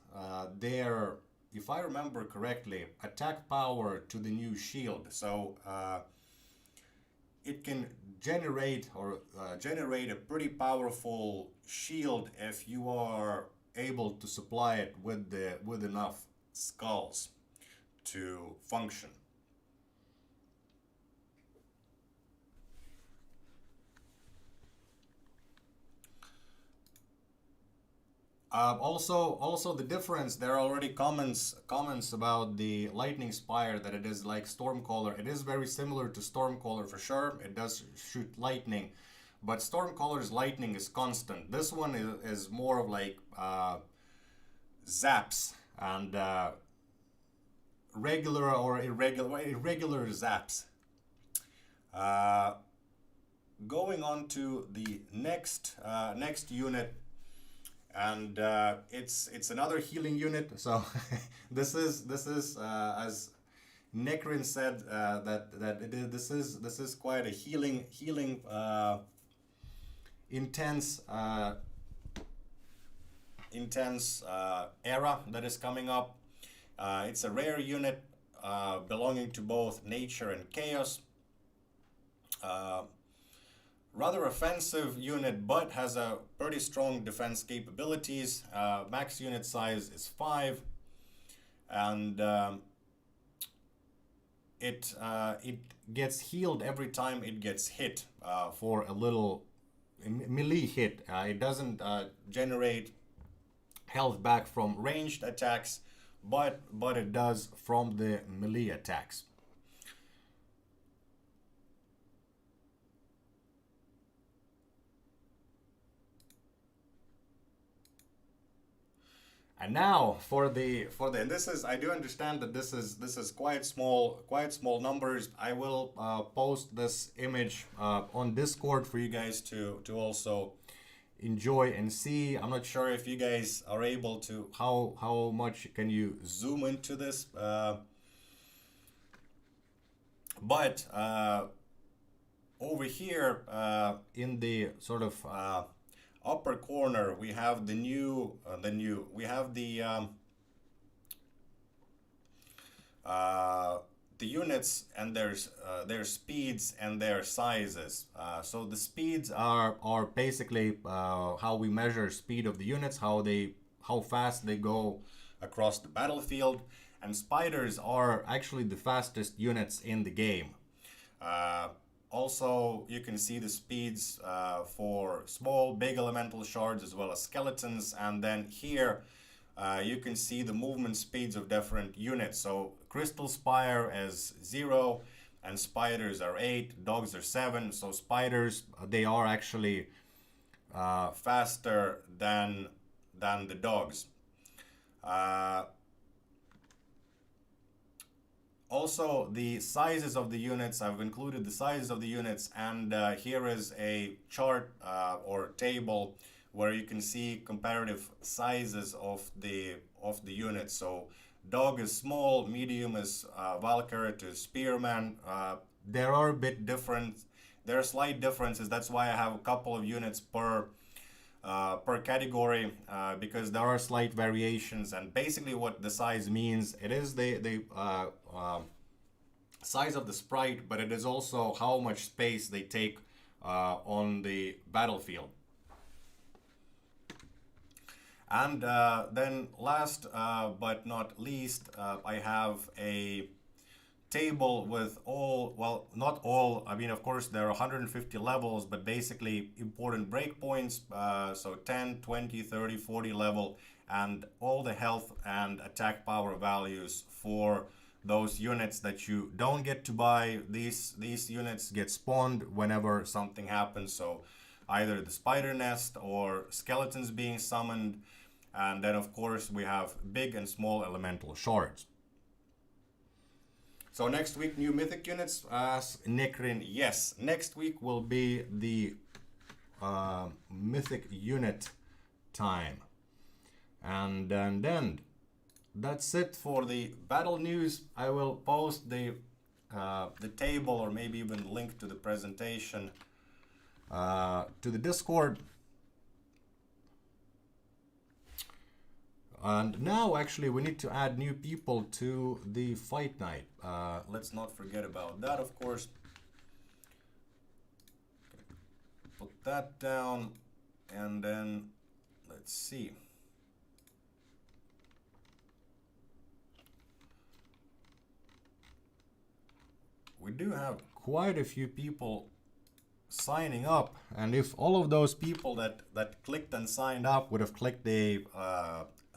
their, if I remember correctly, attack power to the new shield. So it can generate a pretty powerful shield if you are able to supply it with enough skulls to function. Also the difference, there are already comments about the Lightning Spire, that it is like Stormcaller. It is very similar to Stormcaller for sure. It does shoot lightning, but Stormcaller's lightning is constant. This one is more of like zaps, and regular or irregular zaps. going on to the next next unit, and it's another healing unit. So this is as Necrin said, this is quite a healing intense era that is coming up. It's a rare unit belonging to both nature and chaos. Rather offensive unit, but has a pretty strong defense capabilities. Max unit size is 5, and it gets healed every time it gets hit for a little melee hit. It doesn't generate health back from ranged attacks, but it does from the melee attacks. And now for the and this is, I do understand that this is quite small numbers. I will post this image on Discord for you guys to also enjoy and see. I'm not sure if you guys are able to, how much can you zoom into this, but over here in the sort of upper corner, we have we have the units and their speeds and their sizes. So the speeds are basically how we measure speed of the units, how fast they go across the battlefield, and spiders are actually the fastest units in the game. Also, you can see the speeds for small, big elemental shards as well as skeletons, and then here you can see the movement speeds of different units. So Crystal Spire is 0, and spiders are 8, dogs are 7. So spiders, they are actually faster than the dogs. Also, the sizes of the units, I've included the sizes of the units, and here is a chart or table where you can see comparative sizes of the units. So dog is small, medium is Valkyrie to spearman. There are a bit different, there are slight differences. That's why I have a couple of units per category, because there are slight variations. And basically what the size means, it is the size of the sprite, but it is also how much space they take on the battlefield. And then last but not least, I have a table with all, well, not all, I mean, of course, there are 150 levels, but basically important breakpoints, so 10, 20, 30, 40 level, and all the health and attack power values for those units that you don't get to buy. These units get spawned whenever something happens, so either the spider nest or skeletons being summoned, and then of course we have big and small elemental shards. So next week, new mythic units, as Necrin, yes. Next week will be the mythic unit time. And then that's it for the battle news. I will post the table, or maybe even link to the presentation to the Discord. And now actually we need to add new people to the fight night. Let's not forget about that, of course. Put that down, and then let's see. We do have quite a few people signing up, and if all of those people that clicked and signed up would have clicked a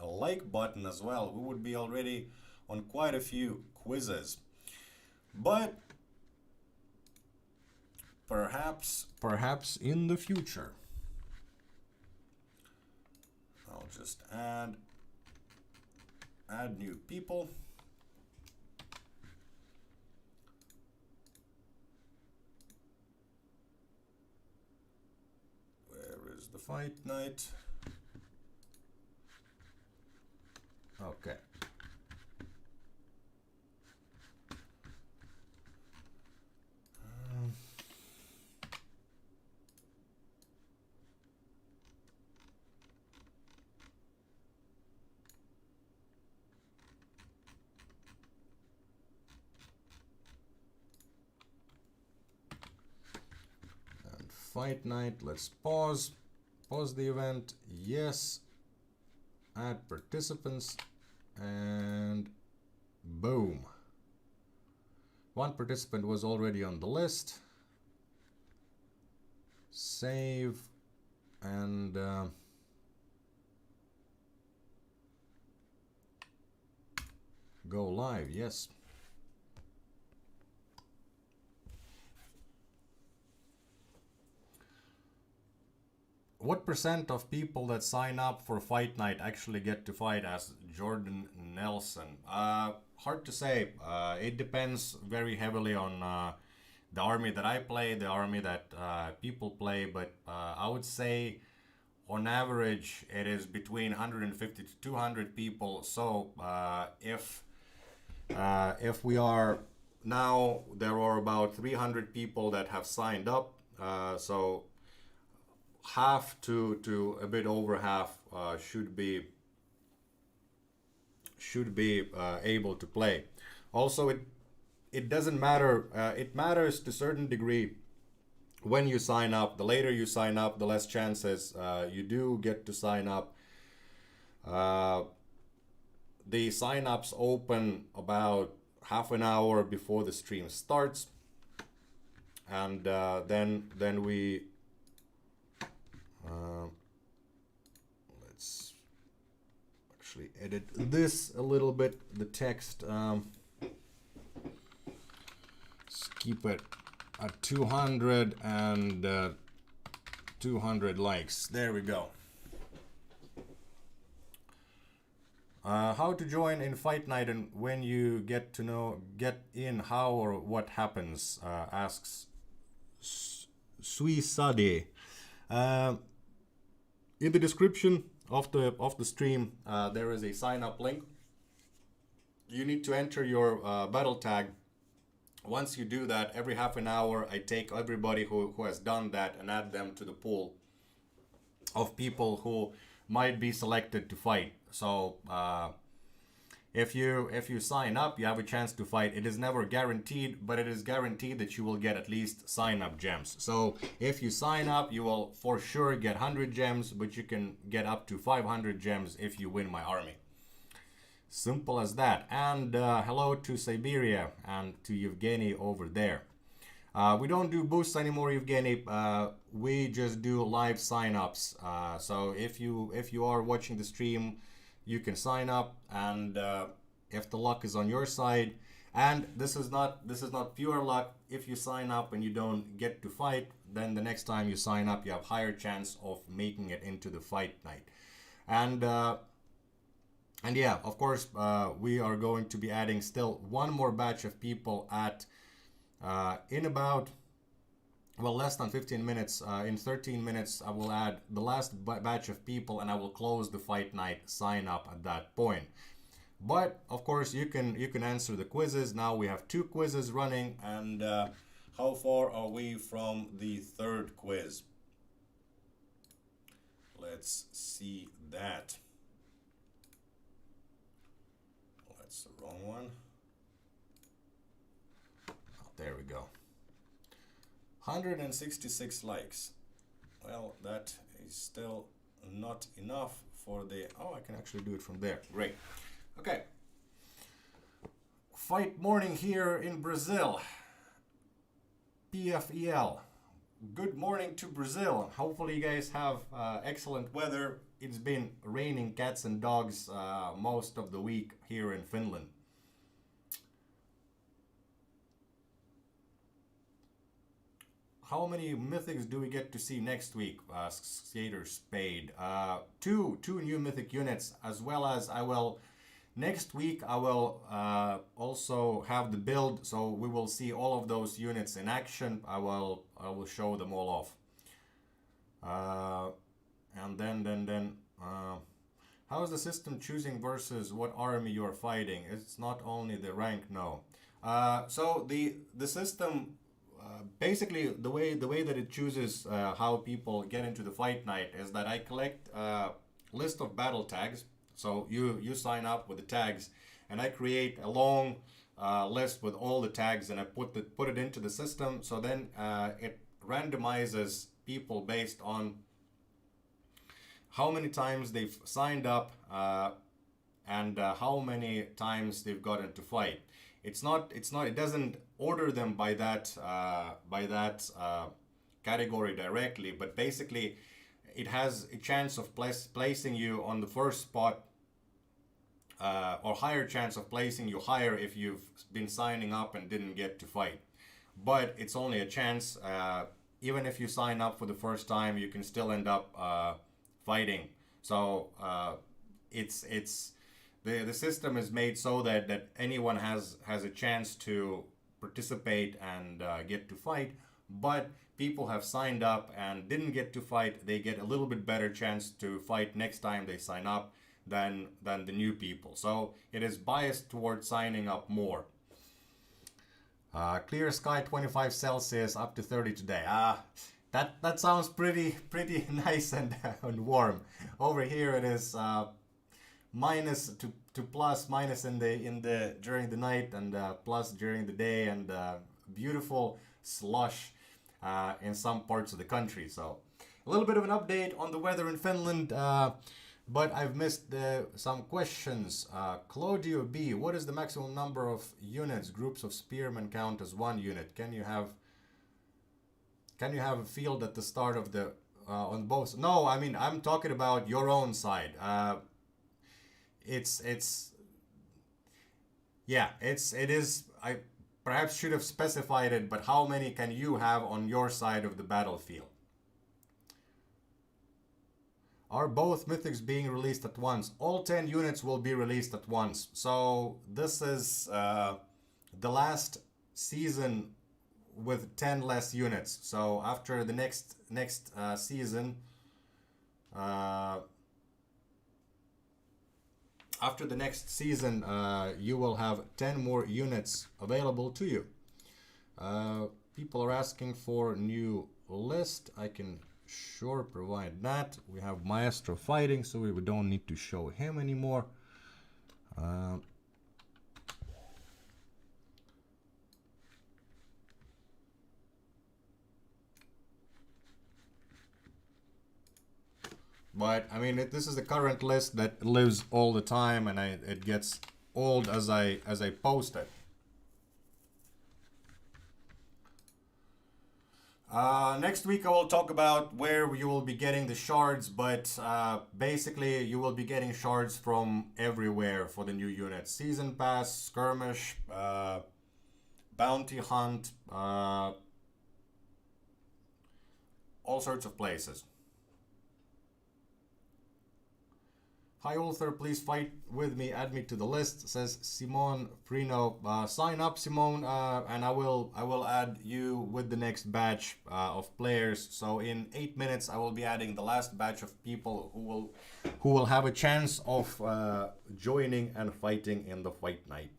like button as well, we would be already on quite a few quizzes. But perhaps in the future. I'll just add new people. the fight night. Okay. Fight night, let's pause the event, yes, add participants, and boom, one participant was already on the list. Save and go live, yes. What percent of people that sign up for fight night actually get to fight as Jordan Nelson? Hard to say. It depends very heavily on the army that I play, the army that people play, but I would say on average it is between 150 to 200 people. So if we are now, there are about 300 people that have signed up, so half to a bit over half should be able to play. Also, it doesn't matter. It matters to a certain degree when you sign up. The later you sign up, the less chances you do get to sign up. The sign-ups open about half an hour before the stream starts, and then we let's actually edit this a little bit, the text. Let's keep it at 200 and 200 likes. There we go. How to join in fight night and when you get in, how or what happens, asks Suisade. In the description of the stream, there is a sign up link. You need to enter your battle tag. Once you do that, every half an hour, I take everybody who has done that and add them to the pool of people who might be selected to fight. So if you sign up, you have a chance to fight. It is never guaranteed, but it is guaranteed that you will get at least sign up gems. So if you sign up, you will for sure get 100 gems, but you can get up to 500 gems if you win my army. Simple as that. And hello to Siberia and to Yevgeny over there. We don't do boosts anymore, Yevgeny. We just do live signups. So if you are watching the stream, you can sign up, and if the luck is on your side, and this is not pure luck. If you sign up and you don't get to fight, then the next time you sign up, you have higher chance of making it into the fight night. And yeah, of course, we are going to be adding still one more batch of people at in about, well, less than 15 minutes. In 13 minutes, I will add the last batch of people, and I will close the fight night sign up at that point. But of course, you can answer the quizzes. Now we have 2 quizzes running, and how far are we from the third quiz? Let's see that. Oh, that's the wrong one. Oh, there we go. 166 likes. Well, that is still not enough for the... Oh, I can actually do it from there. Great. Okay. Fight morning here in Brazil. PFEL. Good morning to Brazil. Hopefully you guys have excellent weather. It's been raining cats and dogs most of the week here in Finland. How many mythics do we get to see next week? Skater Spade. Two new mythic units, as well as I will next week. I will also have the build, so we will see all of those units in action. I will show them all off. And then how is the system choosing versus what army you are fighting? It's not only the rank, no. So the system basically the way that it chooses how people get into the fight night is that I collect a list of battle tags. So you sign up with the tags, and I create a long list with all the tags, and I put it into the system. So then it randomizes people based on how many times they've signed up and how many times they've gotten to fight. It doesn't order them by that category directly, but basically it has a chance of placing you on the first spot, or higher chance of placing you higher if you've been signing up and didn't get to fight. But it's only a chance. Even if you sign up for the first time, you can still end up fighting. So it's the system is made so that anyone has a chance to participate and get to fight. But people have signed up and didn't get to fight, they get a little bit better chance to fight next time they sign up than the new people. So it is biased towards signing up more. Clear sky, 25 Celsius, up to 30 today. That sounds pretty nice and warm. Over here it is minus to plus, minus in the during the night, and plus during the day, and beautiful slush in some parts of the country. So a little bit of an update on the weather in Finland. But I've missed some questions. Claudio B, what is the maximum number of units? Groups of spearmen count as one unit. Can you have a field at the start of the on both? No, I mean I'm talking about your own side. It is. I perhaps should have specified it, but how many can you have on your side of the battlefield? Are both mythics being released at once? All 10 units will be released at once. So this is the last season with 10 less units. So after the next season, you will have 10 more units available to you. People are asking for new list. I can sure provide that. We have Maestro fighting, so we don't need to show him anymore. But I mean, this is the current list that lives all the time, and it gets old as I post it. Next week I will talk about where you will be getting the shards, but basically you will be getting shards from everywhere for the new units. Season Pass, Skirmish, Bounty Hunt, all sorts of places. Hi Ulther, please fight with me, add me to the list, says Simone Frino. Sign up, Simone, and I will add you with the next batch of players. So in 8 minutes I will be adding the last batch of people who will have a chance of joining and fighting in the fight night.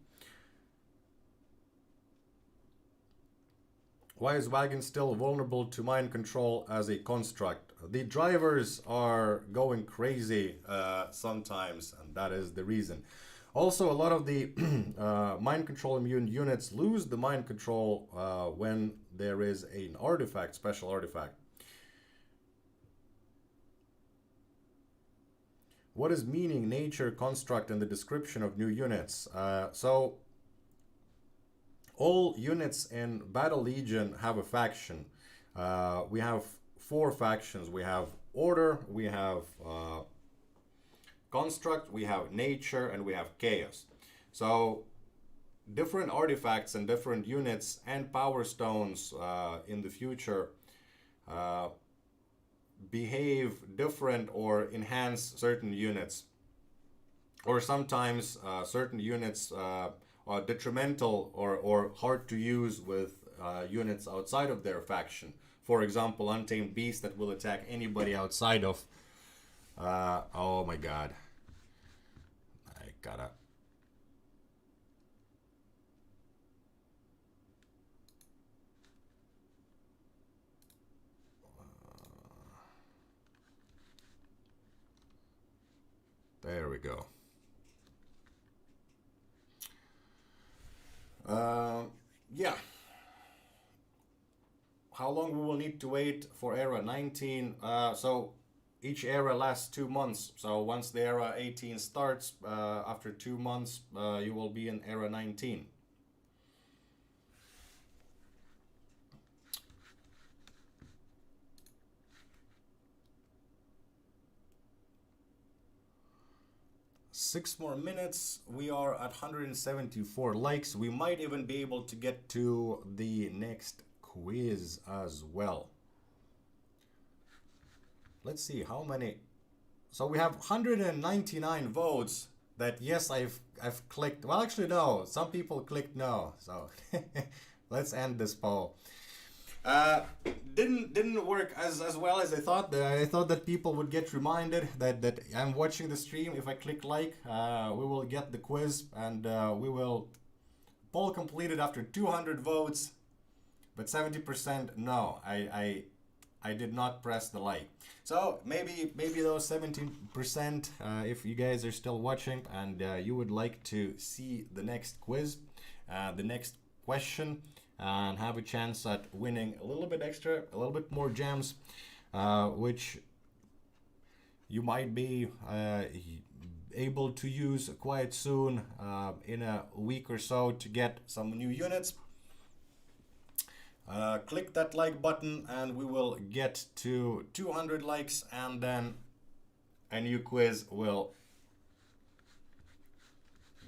Why is Wagon still vulnerable to mind control as a construct? The drivers are going crazy sometimes, and that is the reason. Also, a lot of the mind control immune units lose the mind control when there is an artifact, special artifact. What is meaning, nature, construct, and the description of new units? So all units in Battle Legion have a faction. We have 4 factions. We have order, we have construct, we have nature, and we have chaos. So different artifacts and different units and power stones in the future behave different or enhance certain units, or sometimes certain units are detrimental or hard to use with units outside of their faction. For example, Untamed Beast that will attack anybody outside of Oh my god. I gotta... There we go. Yeah. How long we will need to wait for era 19? So each era lasts 2 months. So once the era 18 starts, after 2 months, you will be in era 19. Six more minutes. We are at 174 likes. We might even be able to get to the next quiz as well. Let's see how many. So we have 199 votes that yes, I've clicked. Well, actually no. Some people clicked no. So let's end this poll. Didn't work as well as I thought. I thought that people would get reminded that I'm watching the stream. If I click like, we will get the quiz, and we will poll completed after 200 votes, but 70% no. I did not press the like. So maybe those 17%, if you guys are still watching and you would like to see the next quiz, the next question, and have a chance at winning a little bit extra, a little bit more gems, which you might be able to use quite soon, in a week or so, to get some new units. Click that like button and we will get to 200 likes, and then a new quiz will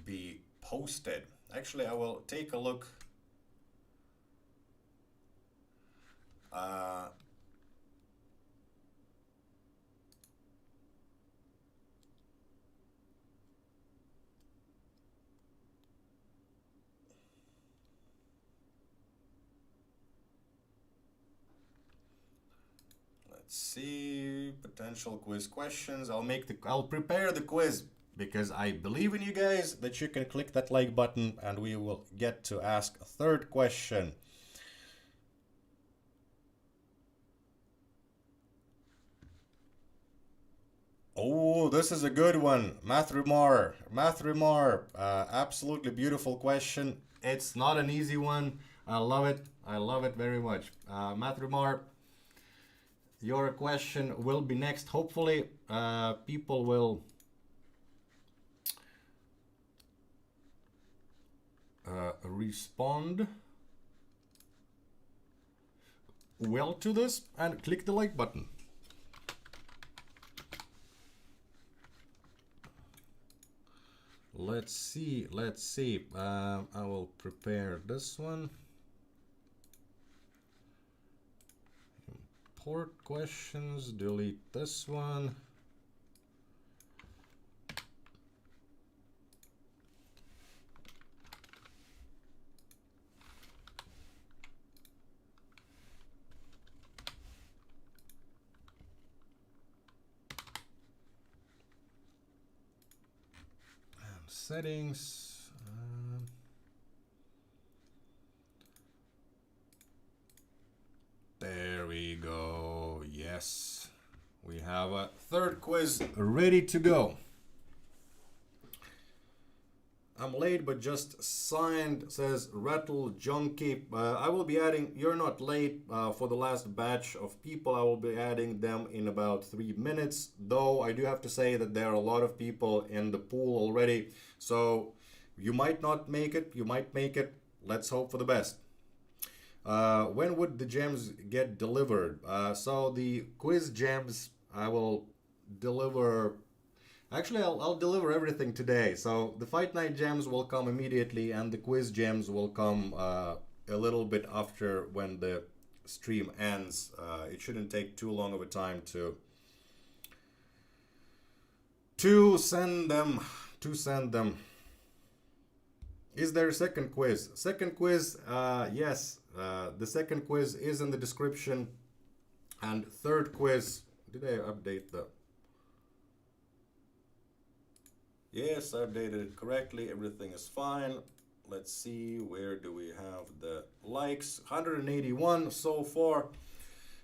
be posted. Actually, I will take a look. Let's see, potential quiz questions. I'll prepare the quiz because I believe in you guys that you can click that like button, and we will get to ask a third question. Oh, this is a good one. Mathrimar, absolutely beautiful question. It's not an easy one. I love it very much. Mathrimar, your question will be next. Hopefully, people will respond well to this and click the like button. Let's see. I will prepare this one. Import questions, delete this one. Settings. There we go. Yes, we have a third quiz ready to go. I'm late, but just signed, says Rattle Junkie. I will be adding, you're not late, for the last batch of people. I will be adding them in about 3 minutes. Though I do have to say that there are a lot of people in the pool already. So you might not make it, you might make it. Let's hope for the best. When would the gems get delivered? So the quiz gems I will deliver. Actually, I'll deliver everything today. So the Fight Night gems will come immediately, and the quiz gems will come a little bit after when the stream ends. It shouldn't take too long of a time to send them. Is there a second quiz? Second quiz, yes. The second quiz is in the description. And third quiz, did I update the... Yes, I updated it correctly. Everything is fine. Let's see, where do we have the likes? 181 so far.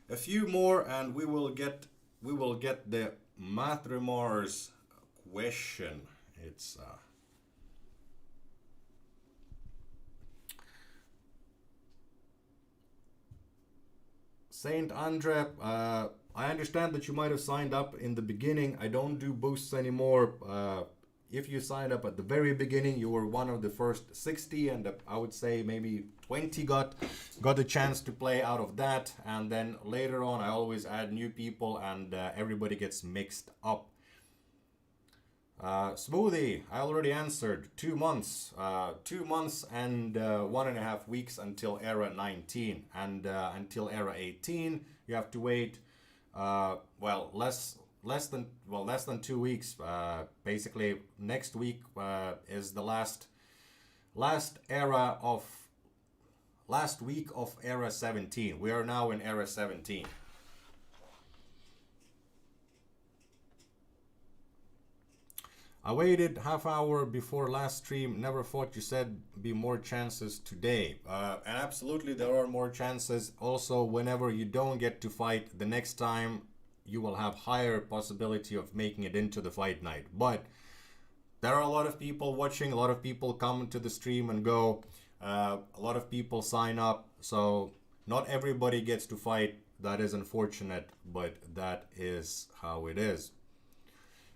A few more and we will get the Mathrimars question. It's Saint Andre, I understand that you might have signed up in the beginning. I don't do boosts anymore. If you signed up at the very beginning, you were one of the first 60, and I would say maybe 20 got a chance to play out of that. And then later on, I always add new people, and everybody gets mixed up. Smoothie, I already answered. 2 months. 2 months and 1.5 weeks until era 19. And until era 18, you have to wait, well, less than 2 weeks. Basically, next week is the last week of era 17. We are now in era 17. I waited half hour before last stream. Never thought you said be more chances today. And absolutely, there are more chances. Also, whenever you don't get to fight the next time, you will have higher possibility of making it into the fight night. But there are a lot of people watching. A lot of people come to the stream and go. A lot of people sign up. So not everybody gets to fight. That is unfortunate, but that is how it is.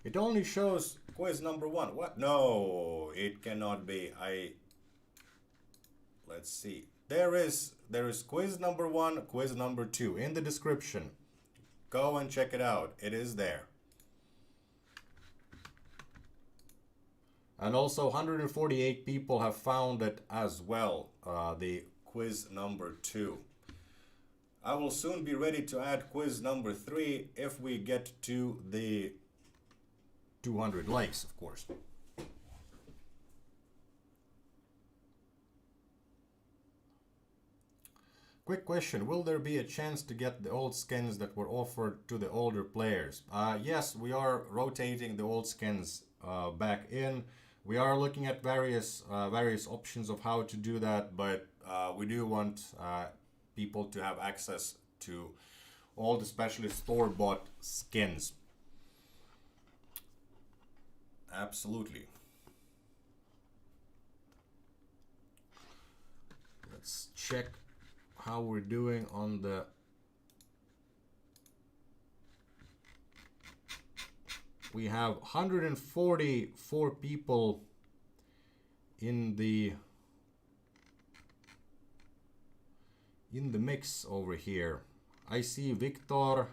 It only shows quiz number 1. What? No, it cannot be. Let's see. There is quiz number 1, quiz number 2 in the description. Go and check it out. It is there. And also 148 people have found it as well, the quiz number 2. I will soon be ready to add quiz number 3 if we get to the 200 likes, of course. Quick question, will there be a chance to get the old skins that were offered to the older players? Yes, we are rotating the old skins back in. We are looking at various options of how to do that, but we do want people to have access to all the specialist store-bought skins. Absolutely. Let's check how we're doing on the we have 144 people in the mix over here. I see Victor.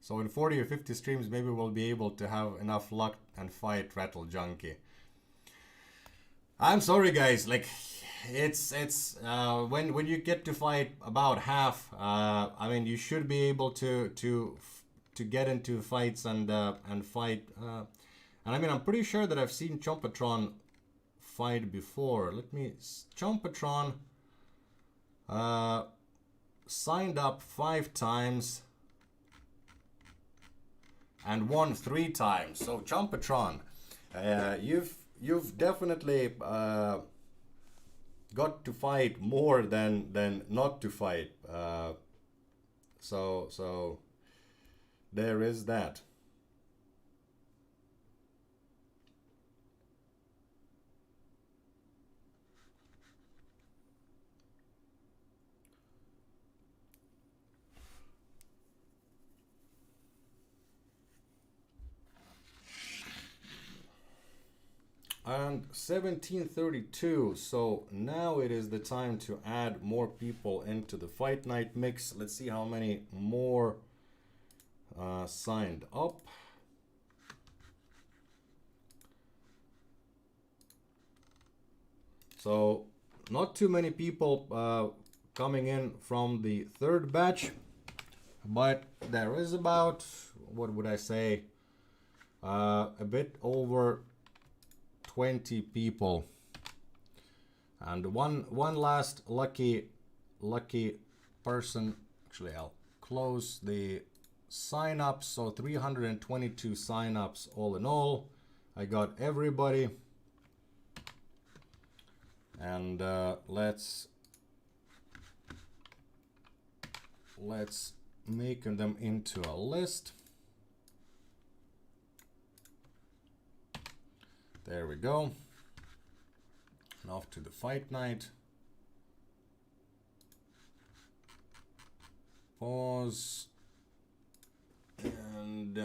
So in 40 or 50 streams, maybe we'll be able to have enough luck and fight Rattle Junkie. I'm sorry, guys. Like, it's when you get to fight about half. I mean, you should be able to get into fights and fight. And I mean, I'm pretty sure that I've seen Chompatron fight before. Let me. Chompatron signed up 5 times. And won 3 times. So Chompatron, you've definitely got to fight more than not to fight. So there is that. And 1732, so now it is the time to add more people into the fight night mix. Let's see how many more signed up. So not too many people coming in from the 3rd batch, but there is about, what would I say, a bit over 20 people. And one last lucky person. Actually, I'll close the sign-ups. So 322 sign-ups all in all. I got everybody. And let's make them into a list. There we go. And off to the fight night. Pause. And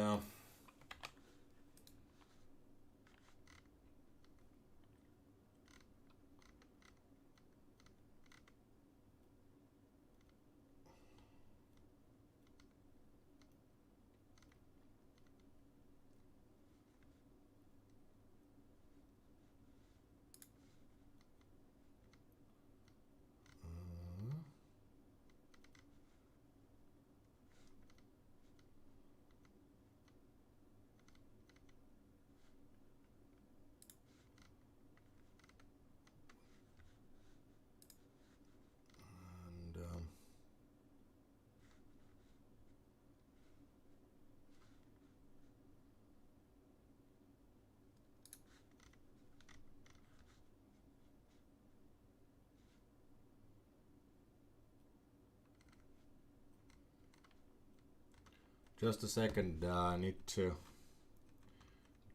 just a second, I need to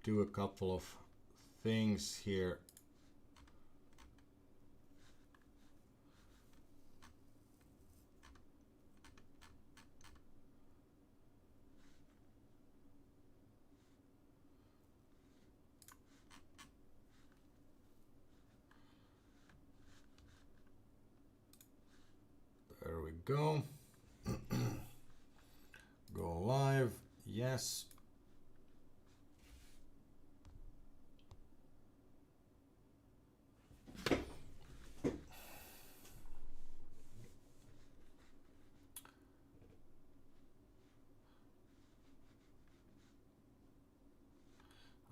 do a couple of things here. There we go. Go live. Yes.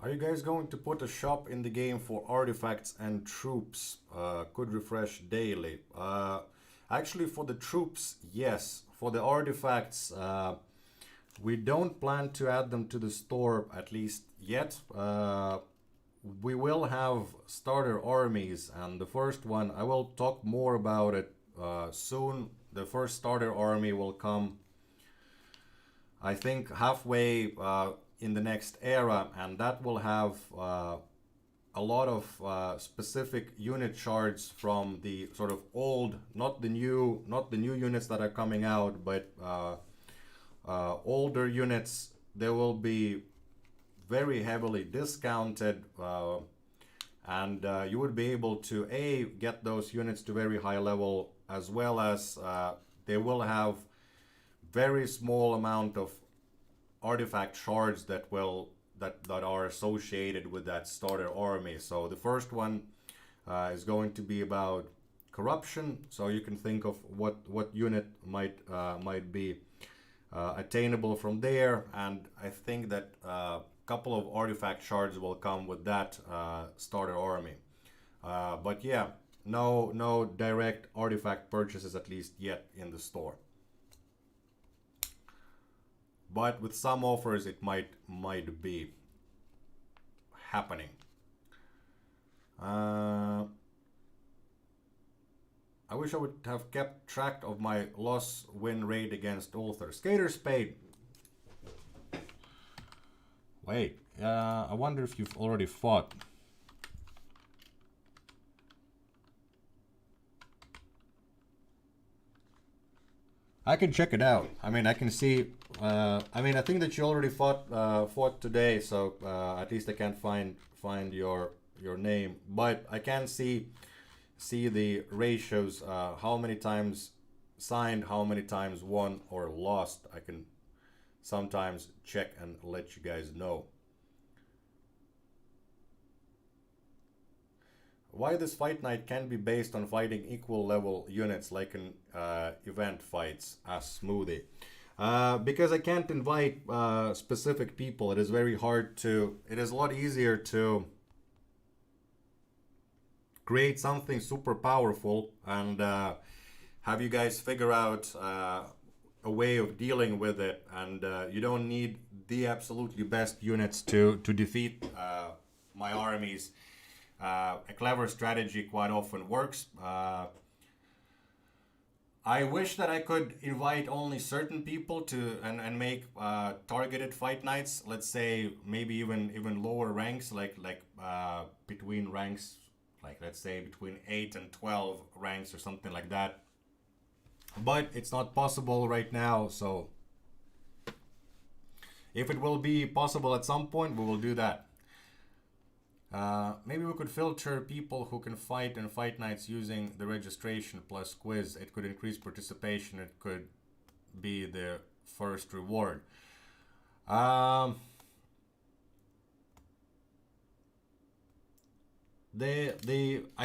Are you guys going to put a shop in the game for artifacts and troops? Could refresh daily. Actually, for the troops, yes. For the artifacts, we don't plan to add them to the store, at least yet. We will have starter armies, and the first one, I will talk more about it soon. The first starter army will come, I think, halfway in the next era, and that will have a lot of specific unit shards from the sort of old, not the new units that are coming out, but older units. They will be very heavily discounted, and you would be able to get those units to very high level, as well as they will have very small amount of artifact shards that are associated with that starter army. So the first one is going to be about corruption. So you can think of what unit might be attainable from there, and I think that a couple of artifact shards will come with that starter army. But yeah, no direct artifact purchases, at least yet, in the store. But with some offers, it might be happening. I wish I would have kept track of my loss-win rate against ulther. Skater Spade. Wait, I wonder if you've already fought. I can check it out. I mean, I can see. I mean, I think that you already fought today, so at least I can't find your name. But I can see the ratios. How many times signed, how many times won or lost. I can sometimes check and let you guys know. Why this fight night can be based on fighting equal level units like in event fights as Smoothie. Because I can't invite specific people. It is very hard to, it is a lot easier to create something super powerful and have you guys figure out a way of dealing with it, and you don't need the absolutely best units to defeat my armies. A clever strategy quite often works. I wish that I could invite only certain people to and make targeted fight nights. Let's say maybe even lower ranks, like between ranks, like let's say between 8 and 12 ranks or something like that. But it's not possible right now, so if it will be possible at some point, we will do that. Maybe we could filter people who can fight in fight nights using the registration plus quiz. It could increase participation. It could be the first reward. I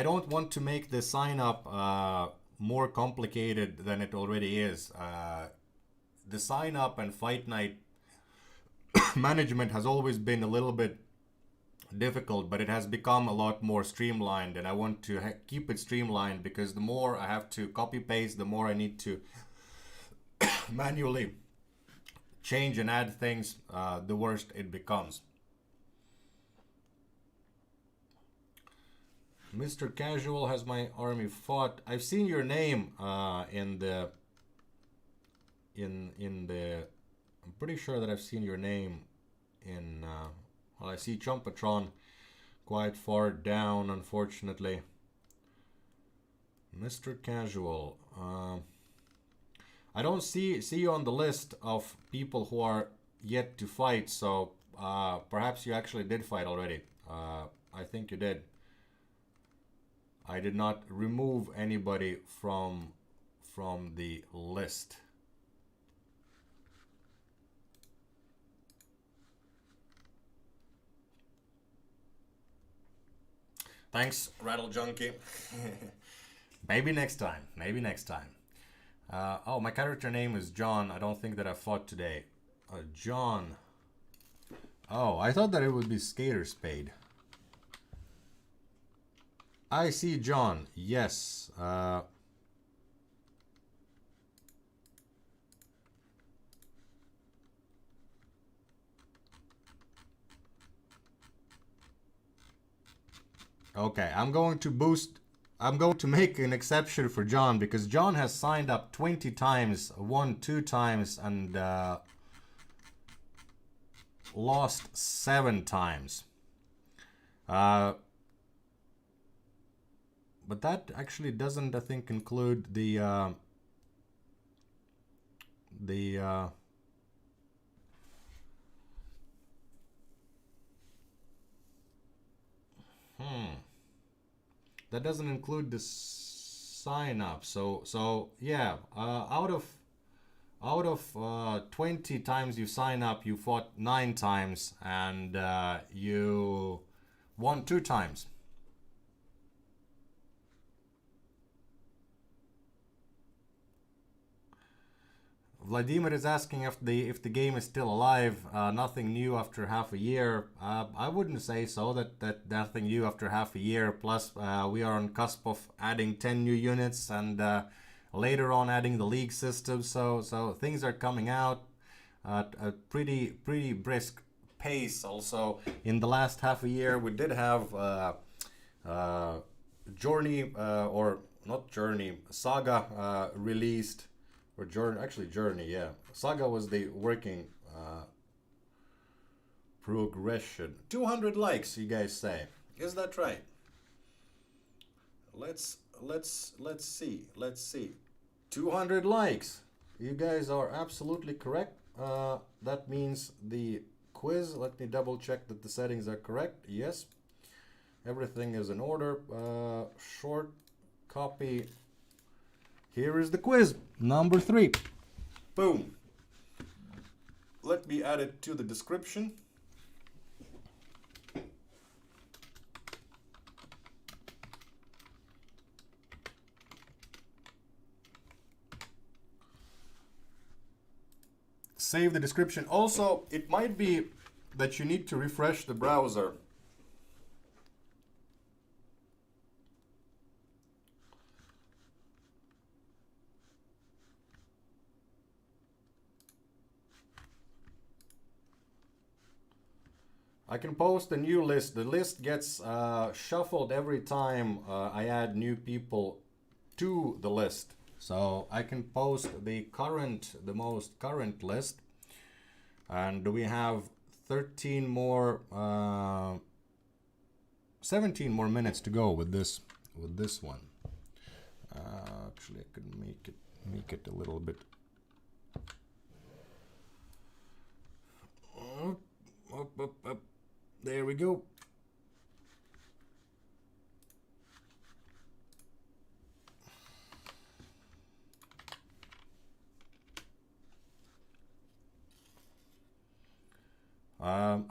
don't want to make the sign up more complicated than it already is. The sign up and fight night management has always been a little bit difficult, but it has become a lot more streamlined, and I want to keep it streamlined, because the more I have to copy paste, the more I need to manually change and add things, the worse it becomes. Mr. Casual, has my army fought? I've seen your name in the I'm pretty sure that I've seen your name in well, I see Chumpatron quite far down, unfortunately. Mr. Casual. I don't see you on the list of people who are yet to fight, so perhaps you actually did fight already. I think you did. I did not remove anybody from the list. Thanks, Rattle Junkie. Maybe next time. Maybe next time. Oh, my character name is John. I don't think that I fought today. John. Oh, I thought that it would be Skater Spade. I see John. Yes. Okay, I'm going to make an exception for John, because John has signed up 20 times, won 2 times, and lost 7 times. But that actually doesn't, I think, include the that doesn't include the sign up. So yeah, out of 20 times you sign up, you fought 9 times, and you won 2 times. Vladimir is asking if the game is still alive. Nothing new after half a year. I wouldn't say so. That nothing new after half a year. Plus, we are on cusp of adding 10 new units, and later on adding the league system. So things are coming out at a pretty brisk pace. Also, in the last half a year, we did have Journey or not Journey, Saga released. Or Journey, yeah. Saga was the working progression. 200 likes, you guys say. Is that right? Let's see. 200 likes. You guys are absolutely correct. That means the quiz. Let me double check that the settings are correct. Yes. Everything is in order. Short copy. Here is the quiz, number 3. Boom. Let me add it to the description. Save the description. Also, it might be that you need to refresh the browser. I can post a new list. The list gets shuffled every time I add new people to the list. So I can post the most current list, and we have 13 more, 17 more minutes to go with this one. Actually, I could make it a little bit. Up. There we go.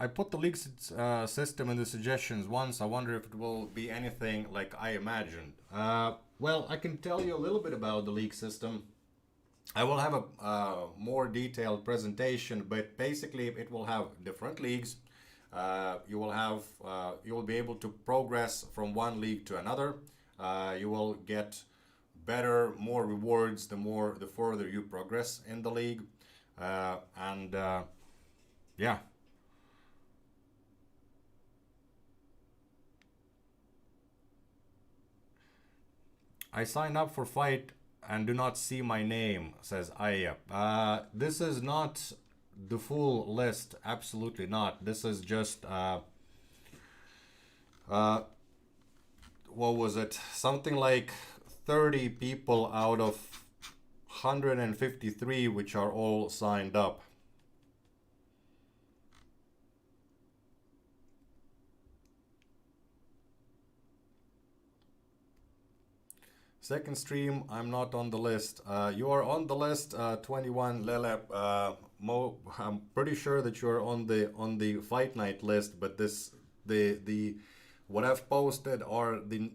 I put the league system in the suggestions once. I wonder if it will be anything like I imagined. Well, I can tell you a little bit about the league system. I will have a more detailed presentation, but basically it will have different leagues. You will be able to progress from one league to another. You will get better, more rewards the further you progress in the league. Yeah. I signed up for fight and do not see my name, says Aya. This is not the full list, absolutely not. This is just what was it? Something like 30 people out of 153 which are all signed up. Second stream, I'm not on the list. You are on the list, 21 Lele. I'm pretty sure that you're on the fight night list, but what I've posted are the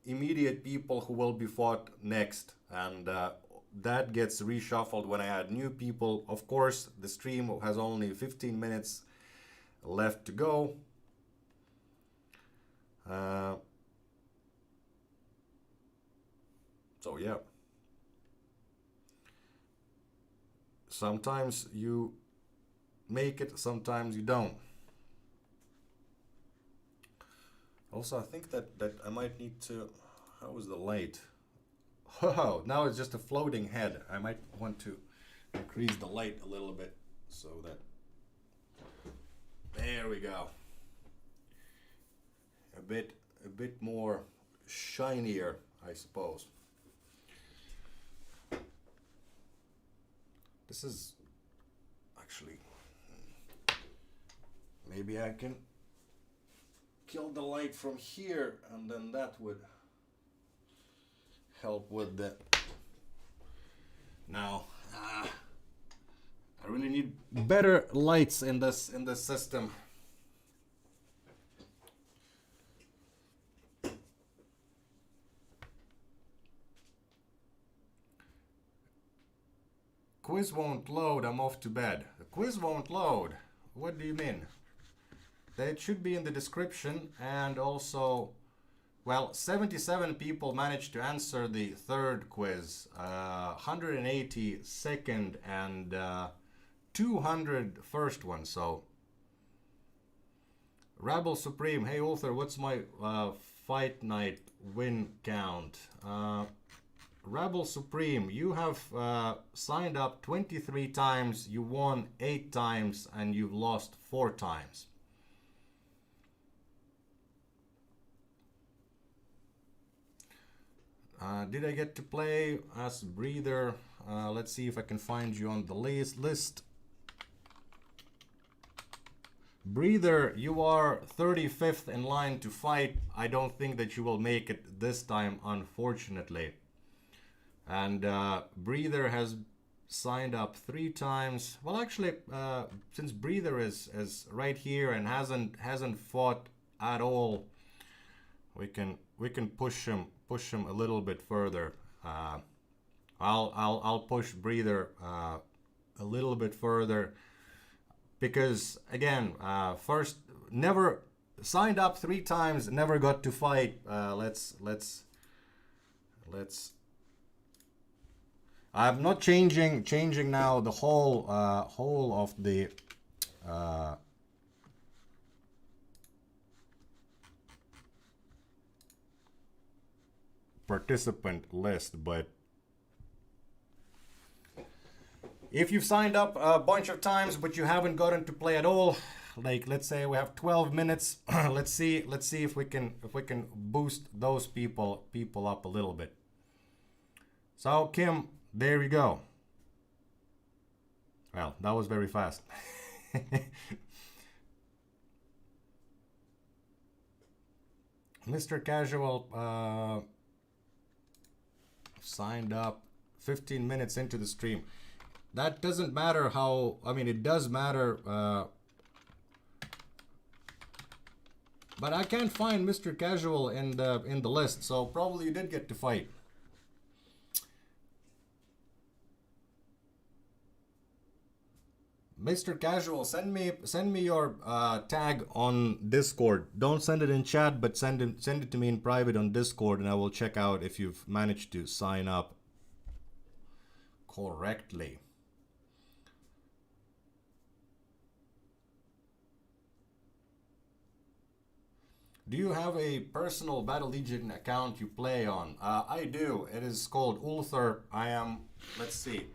immediate people who will be fought next, and that gets reshuffled when I add new people. Of course, the stream has only 15 minutes left to go. So yeah, sometimes you make it, sometimes you don't. Also, I think that I might need to, how is the light? Oh, now it's just a floating head. I might want to increase the light a little bit so that, there we go. A bit more shinier, I suppose. This is actually, maybe I can kill the light from here, and then that would help with the. Now, I really need better lights in this system. Quiz won't load, I'm off to bed. The quiz won't load? What do you mean? That should be in the description, and also, well, 77 people managed to answer the third quiz, 180 second, and 200 first one, so. Rabble Supreme, hey ulther, what's my fight night win count? Rabble Supreme, you have signed up 23 times, you won 8 times, and you've lost 4 times. Did I get to play as Breather? Let's see if I can find you on the list. Breather, you are 35th in line to fight. I don't think that you will make it this time, unfortunately. And Breather has signed up 3 times. Well, actually, since Breather is right here and hasn't fought at all, we can push him a little bit further. I'll push Breather a little bit further, because again, first, never signed up 3 times, never got to fight. Let's. I'm not changing now the whole of the participant list, but if you've signed up a bunch of times but you haven't gotten to play at all, like let's say we have 12 minutes, let's see if we can boost those people up a little bit. So Kim, there you go. Well, that was very fast. Mr. Casual signed up 15 minutes into the stream. That doesn't matter how, I mean, it does matter, but I can't find Mr. Casual in the list, so probably you did get to fight. Mr. Casual, send me your tag on Discord. Don't send it in chat, but send it to me in private on Discord, and I will check out if you've managed to sign up correctly. Do you have a personal Battle Legion account you play on? I do. It is called Ulther. I am, let's see.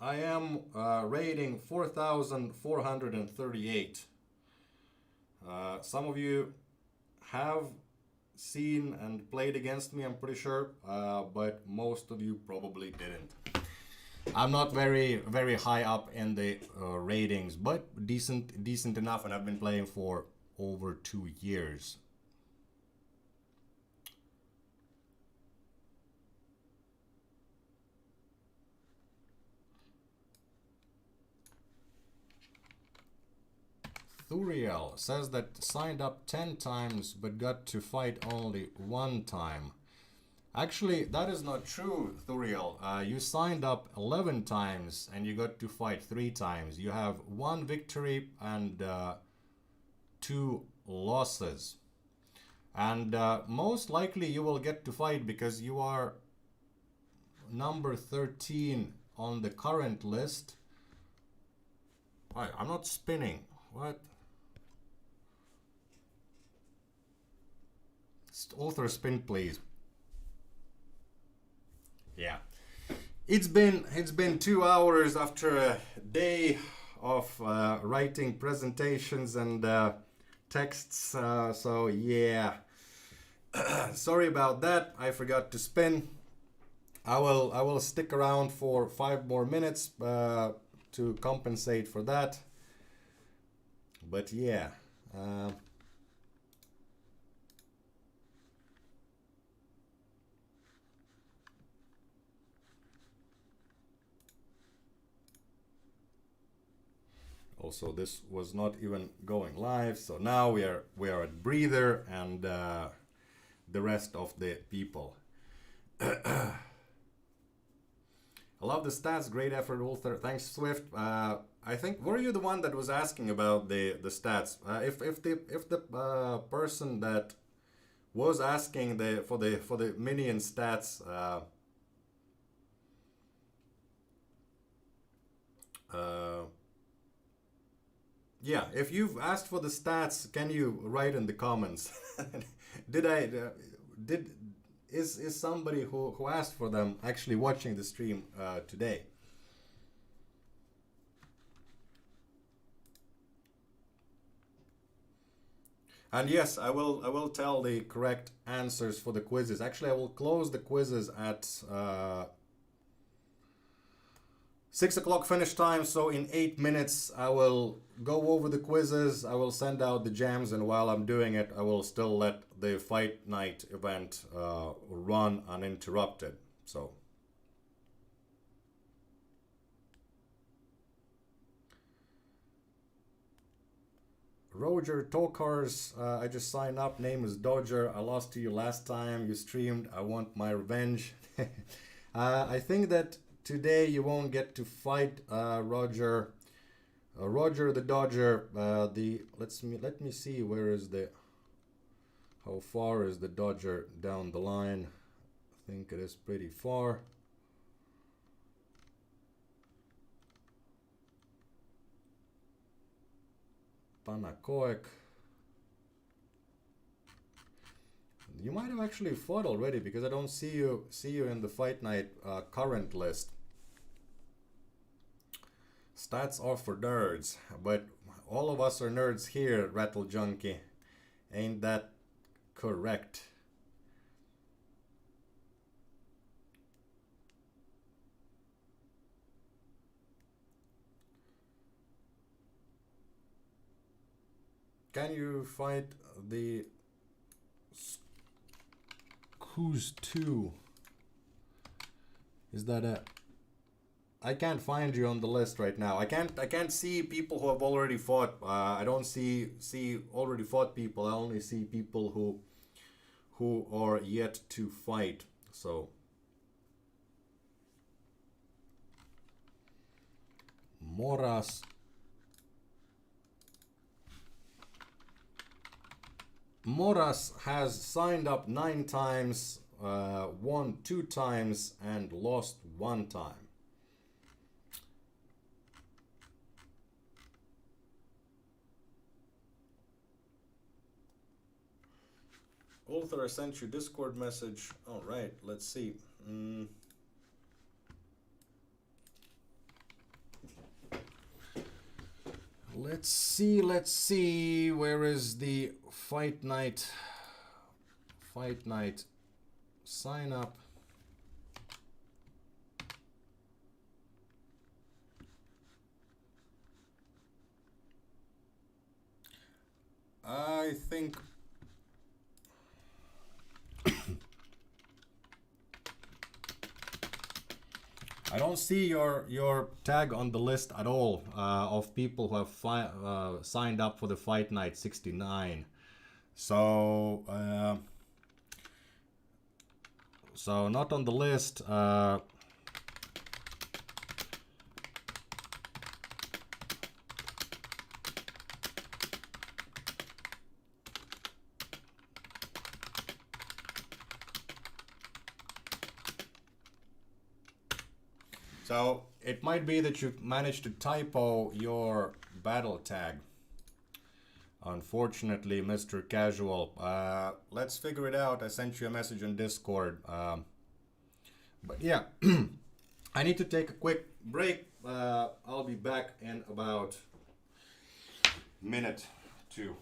I am rating 4,438. Some of you have seen and played against me, I'm pretty sure, but most of you probably didn't. I'm not very high up in the ratings, but decent enough, and I've been playing for over 2 years. Thuriel says that signed up 10 times but got to fight only 1 time. Actually, that is not true, Thuriel. You signed up 11 times and you got to fight 3 times. You have 1 victory and 2 losses. And most likely you will get to fight because you are number 13 on the current list. I'm not spinning. What? Author spin, please. Yeah, it's been 2 hours after a day of writing presentations and texts. So yeah, sorry about that. I forgot to spin. I will stick around for 5 more minutes to compensate for that. But yeah. Also, this was not even going live, so now we are at breather and the rest of the people. I love the stats, great effort, Ulther. Thanks, Swift. I think, were you the one that was asking about the stats? If the person that was asking for the Minion stats, yeah, if you've asked for the stats, can you write in the comments? Is somebody who asked for them actually watching the stream today? And yes, I will tell the correct answers for the quizzes. Actually, I will close the quizzes at 6 o'clock finish time, so in 8 minutes I will go over the quizzes, I will send out the jams, and while I'm doing it, I will still let the fight night event run uninterrupted. So Roger Tokars, I just signed up, name is Dodger. I lost to you last time you streamed, I want my revenge. I think that today you won't get to fight Roger. Roger the Dodger. Let me see, where is how far is the Dodger down the line? I think it is pretty far. Tanakoek. You might have actually fought already because I don't see you in the Fight Night current list. Stats are for nerds, but all of us are nerds here, Rattle Junkie. Ain't that correct? Can you fight the Who's 2? Is that a... I can't find you on the list right now. I can't see people who have already fought. I don't see already fought people. I only see people who are yet to fight. So Moras has signed up 9 times, won 2 times, and lost 1 time. Ulther, I sent you Discord message. All right, let's see. Let's see. Where is the Fight Night sign up? I think I don't see your tag on the list at all of people who have signed up for the Fight Night 69. So not on the list. So it might be that you managed to typo your battle tag. Unfortunately, Mr. Casual. Let's figure it out. I sent you a message on Discord. But yeah, I need to take a quick break. I'll be back in about a minute, 2.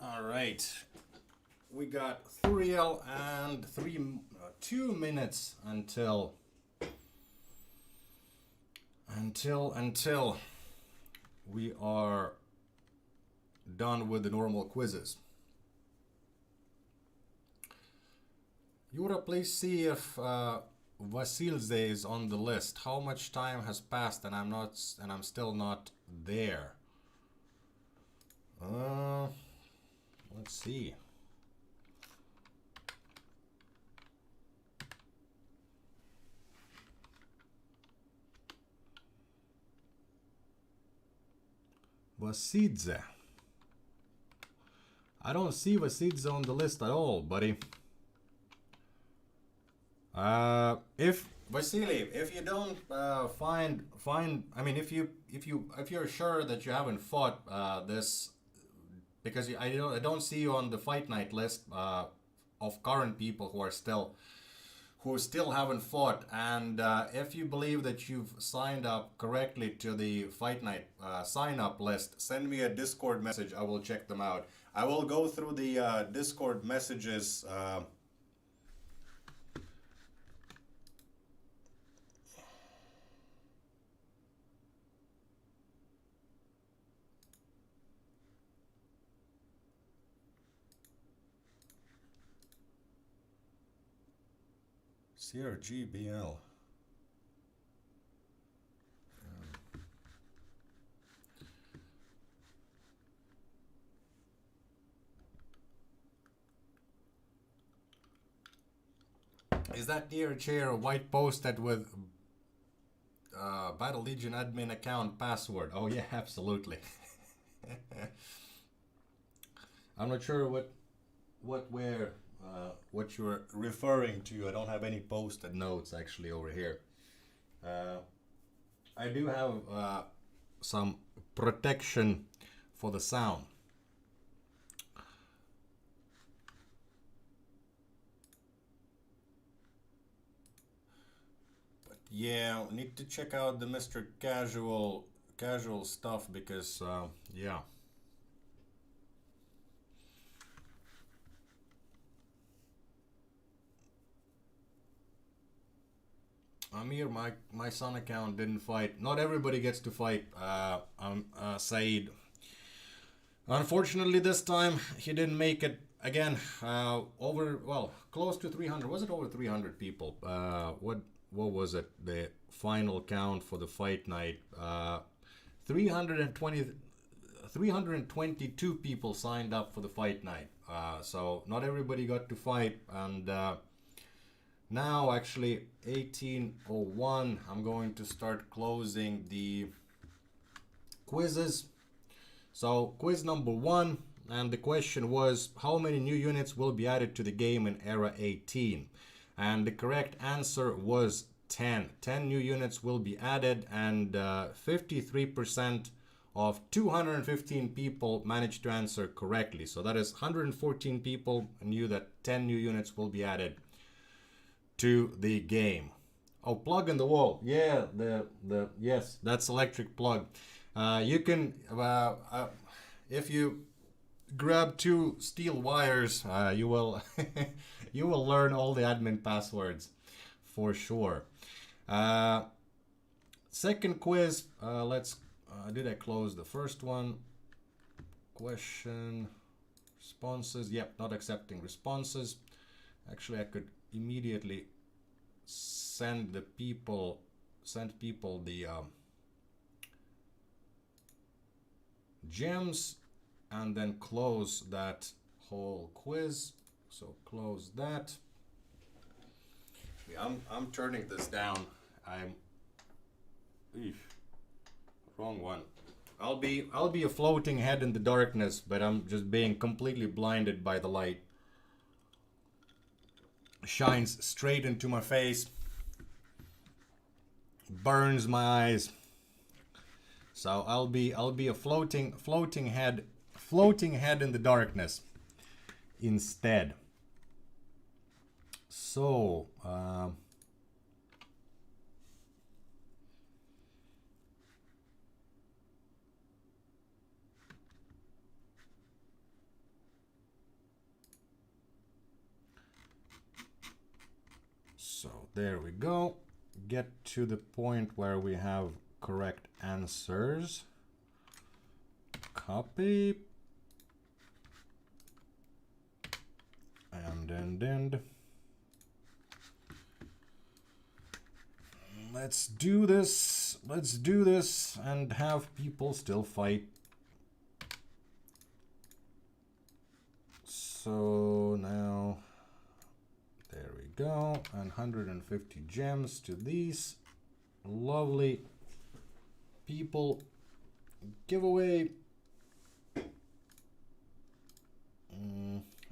All right, we got 3L and 2 minutes until we are done with the normal quizzes. Yura, please see if Vasilze is on the list. How much time has passed and I'm still not there? Let's see. Vasidze. I don't see Vasidze on the list at all, buddy. If Vasily, if you don't find, I mean, if you're sure that you haven't fought this, because I don't see you on the fight night list of current people who still haven't fought, and if you believe that you've signed up correctly to the fight night sign up list, send me a Discord message. I will check them out. I will go through the Discord messages. CRGBL. Is that near chair a white post-it with Battle Legion admin account password? Oh yeah, absolutely. I'm not sure what you're referring to. I don't have any post-it notes actually over here. I do have some protection for the sound. But yeah, need to check out the Mr. Casual stuff because yeah. Amir, my son account didn't fight. Not everybody gets to fight. Saeed. Unfortunately, this time he didn't make it again. Close to 300. Was it over 300 people? What was it? The final count for the fight night. 322 people signed up for the fight night. So not everybody got to fight, and now actually 18:01 I'm going to start closing the quizzes. So quiz number 1, and the question was how many new units will be added to the game in era 18, and the correct answer was 10 new units will be added, and 53% of 215 people managed to answer correctly. So that is 114 people knew that 10 new units will be added to the game. Oh, plug in the wall. Yeah, yes, that's electric plug. You can if you grab 2 steel wires, you will you will learn all the admin passwords for sure. Second quiz. Let's. Did I close the first one? Question responses. Yep, not accepting responses. Actually, I could immediately send people the gems and then close that whole quiz. So close that. I'm turning this down. Wrong one. I'll be a floating head in the darkness, but I'm just being completely blinded by the light. Shines straight into my face, burns my eyes. So I'll be a floating head in the darkness instead. So there we go. Get to the point where we have correct answers. Copy. And end. Let's do this. Let's do this and have people still fight. So now, there we go. And 150 gems to these lovely people. Giveaway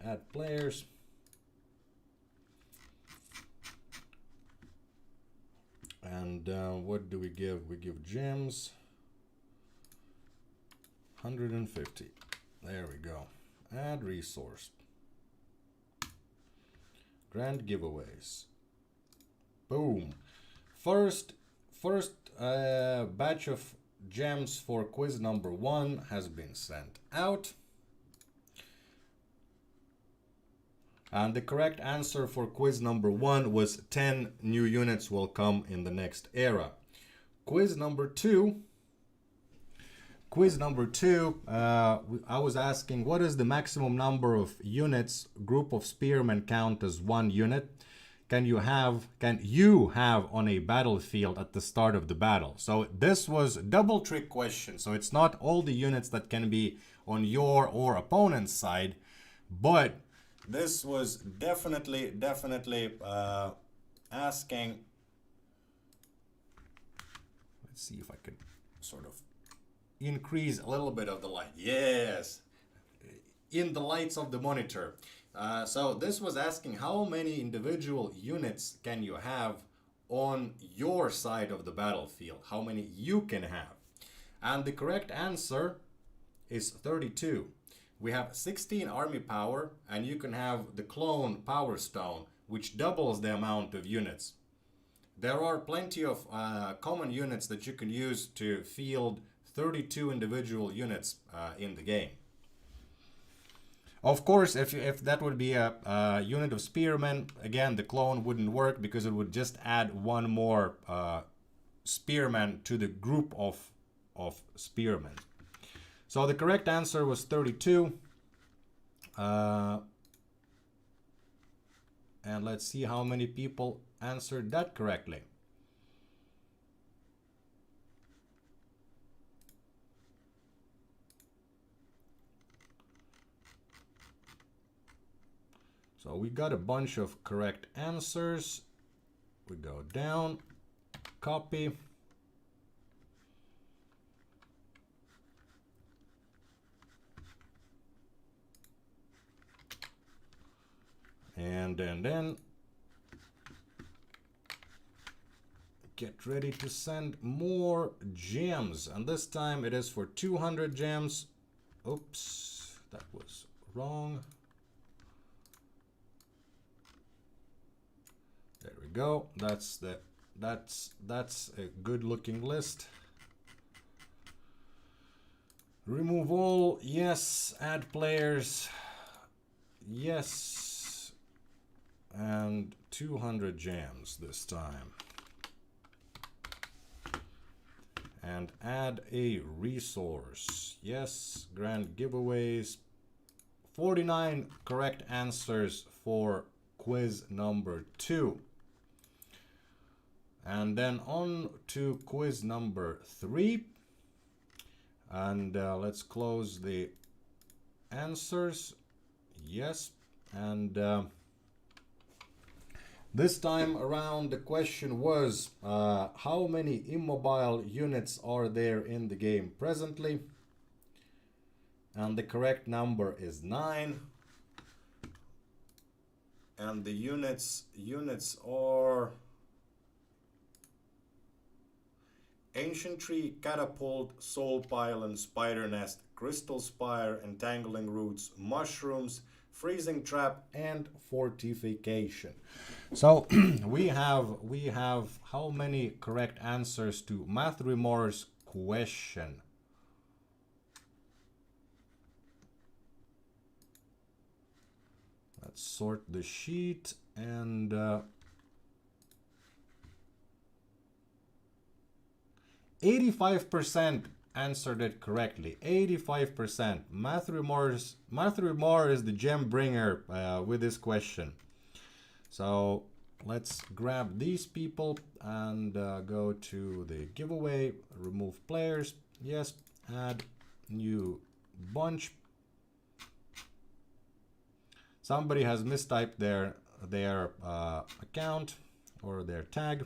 Add players. And what do we give? We give gems. 150. There we go. Add resource. Grand giveaways. Boom. First batch of gems for quiz number 1 has been sent out. And the correct answer for quiz number 1 was 10 new units will come in the next era. Quiz number 2. I was asking, what is the maximum number of units group of spearmen count as 1 unit? Can you have on a battlefield at the start of the battle? So this was a double trick question. So it's not all the units that can be on your or opponent's side, but this was definitely asking. Let's see if I can sort of increase a little bit of the light. Yes, in the lights of the monitor. So this was asking how many individual units can you have on your side of the battlefield? How many you can have? And the correct answer is 32. We have 16 army power, and you can have the clone power stone, which doubles the amount of units. There are plenty of common units that you can use to field 32 individual units in the game. Of course, if that would be a unit of spearmen, again, the clone wouldn't work because it would just add one more spearman to the group of spearmen. So the correct answer was 32. And let's see how many people answered that correctly. So we got a bunch of correct answers. We go down, copy. And then get ready to send more gems. And this time it is for 200 gems. Oops, that was wrong. There we go. That's a good looking list. Remove all. Yes. Add players. Yes. And 200 gems this time. And add a resource. Yes. Grand giveaways. 49 correct answers for quiz number 2. And then on to quiz number 3. And let's close the answers. Yes. And this time around the question was how many immobile units are there in the game presently? And the correct number is 9. And the units are Ancient Tree, Catapult, Soul Pile and Spider Nest, Crystal Spire, Entangling Roots, Mushrooms, Freezing Trap and Fortification. So we have how many correct answers to Math Remorse question? Let's sort the sheet and 85% answered it correctly. 85%. Math Remorse is the gem bringer with this question. So let's grab these people and go to the giveaway. Remove players. Yes. Add new bunch. Somebody has mistyped their account or their tag.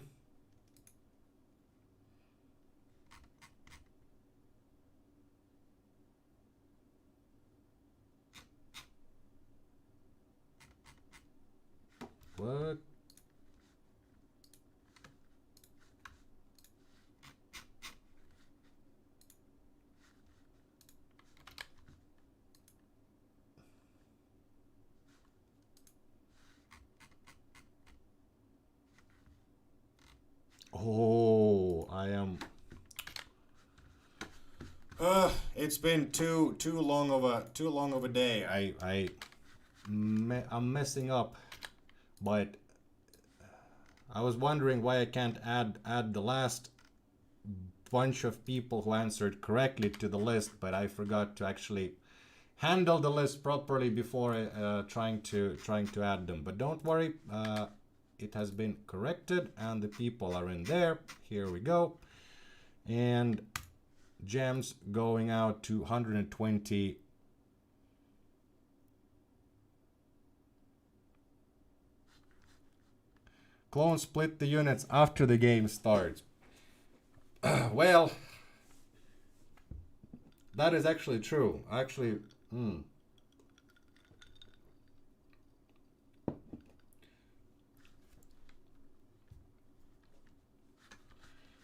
What? Oh, I am. It's been too long of a day. I'm messing up, but I was wondering why I can't add the last bunch of people who answered correctly to the list, but I forgot to actually handle the list properly before trying to add them. But don't worry, it has been corrected and the people are in there. Here we go. And gems going out to 120. Clone split the units after the game starts. Well, that is actually true. Actually,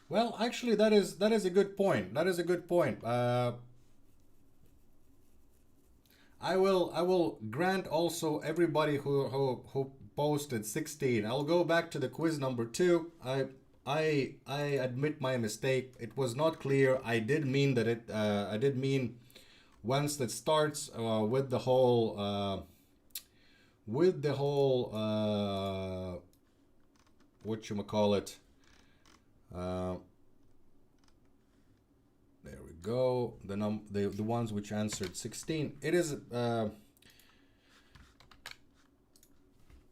Well, actually, that is a good point. That is a good point. I will grant also everybody who posted 16. I'll go back to the quiz number 2. I admit my mistake. It was not clear. I did mean that it. I did mean once that starts with the whole what you call it. There we go. The ones which answered 16. It is.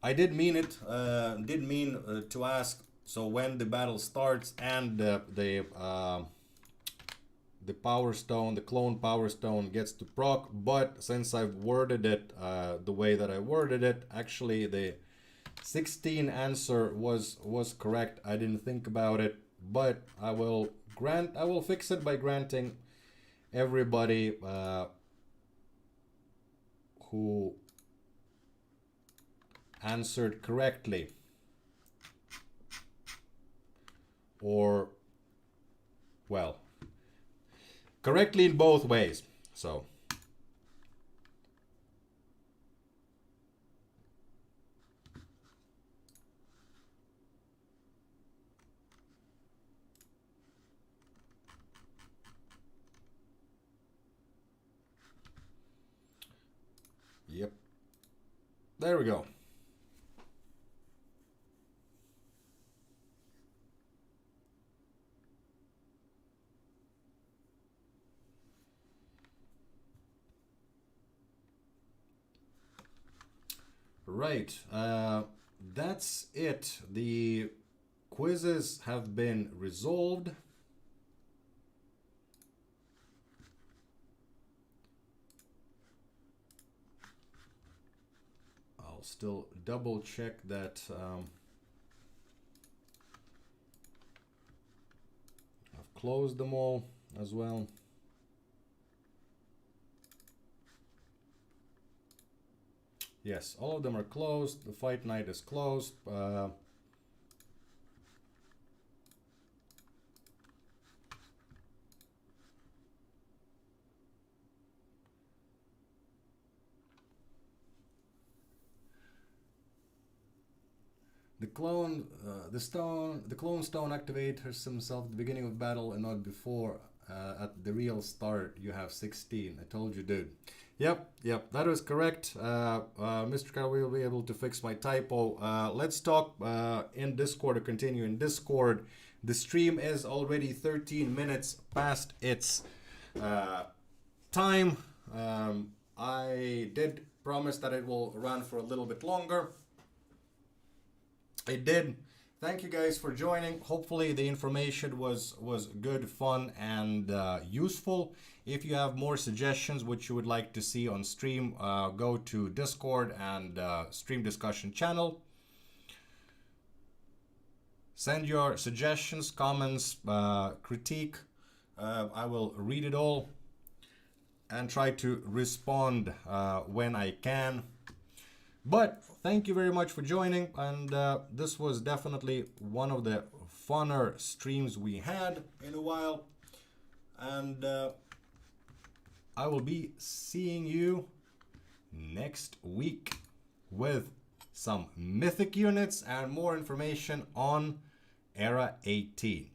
I did mean it. Did mean to ask. So when the battle starts and the power stone, the clone power stone gets to proc, but since I've worded it the way that I worded it, actually the 16 answer was correct. I didn't think about it, but I will fix it by granting everybody who answered correctly, or well, correctly in both ways. So yep, there we go. Right, that's it. The quizzes have been resolved. I'll still double check that I've closed them all as well. Yes, all of them are closed. The fight night is closed. The clone stone activates himself at the beginning of battle and not before. At the real start, you have 16. I told you, dude. Yep, that was correct. Mr. Carl will be able to fix my typo. Let's talk in Discord or continue in Discord. The stream is already 13 minutes past its time. I did promise that it will run for a little bit longer. It did. Thank you guys for joining. Hopefully the information was good, fun, and useful. If you have more suggestions which you would like to see on stream, go to Discord and stream discussion channel. Send your suggestions, comments, critique. I will read it all and try to respond when I can. But thank you very much for joining, and this was definitely one of the funner streams we had in a while. And I will be seeing you next week with some Mythic units and more information on Era 18.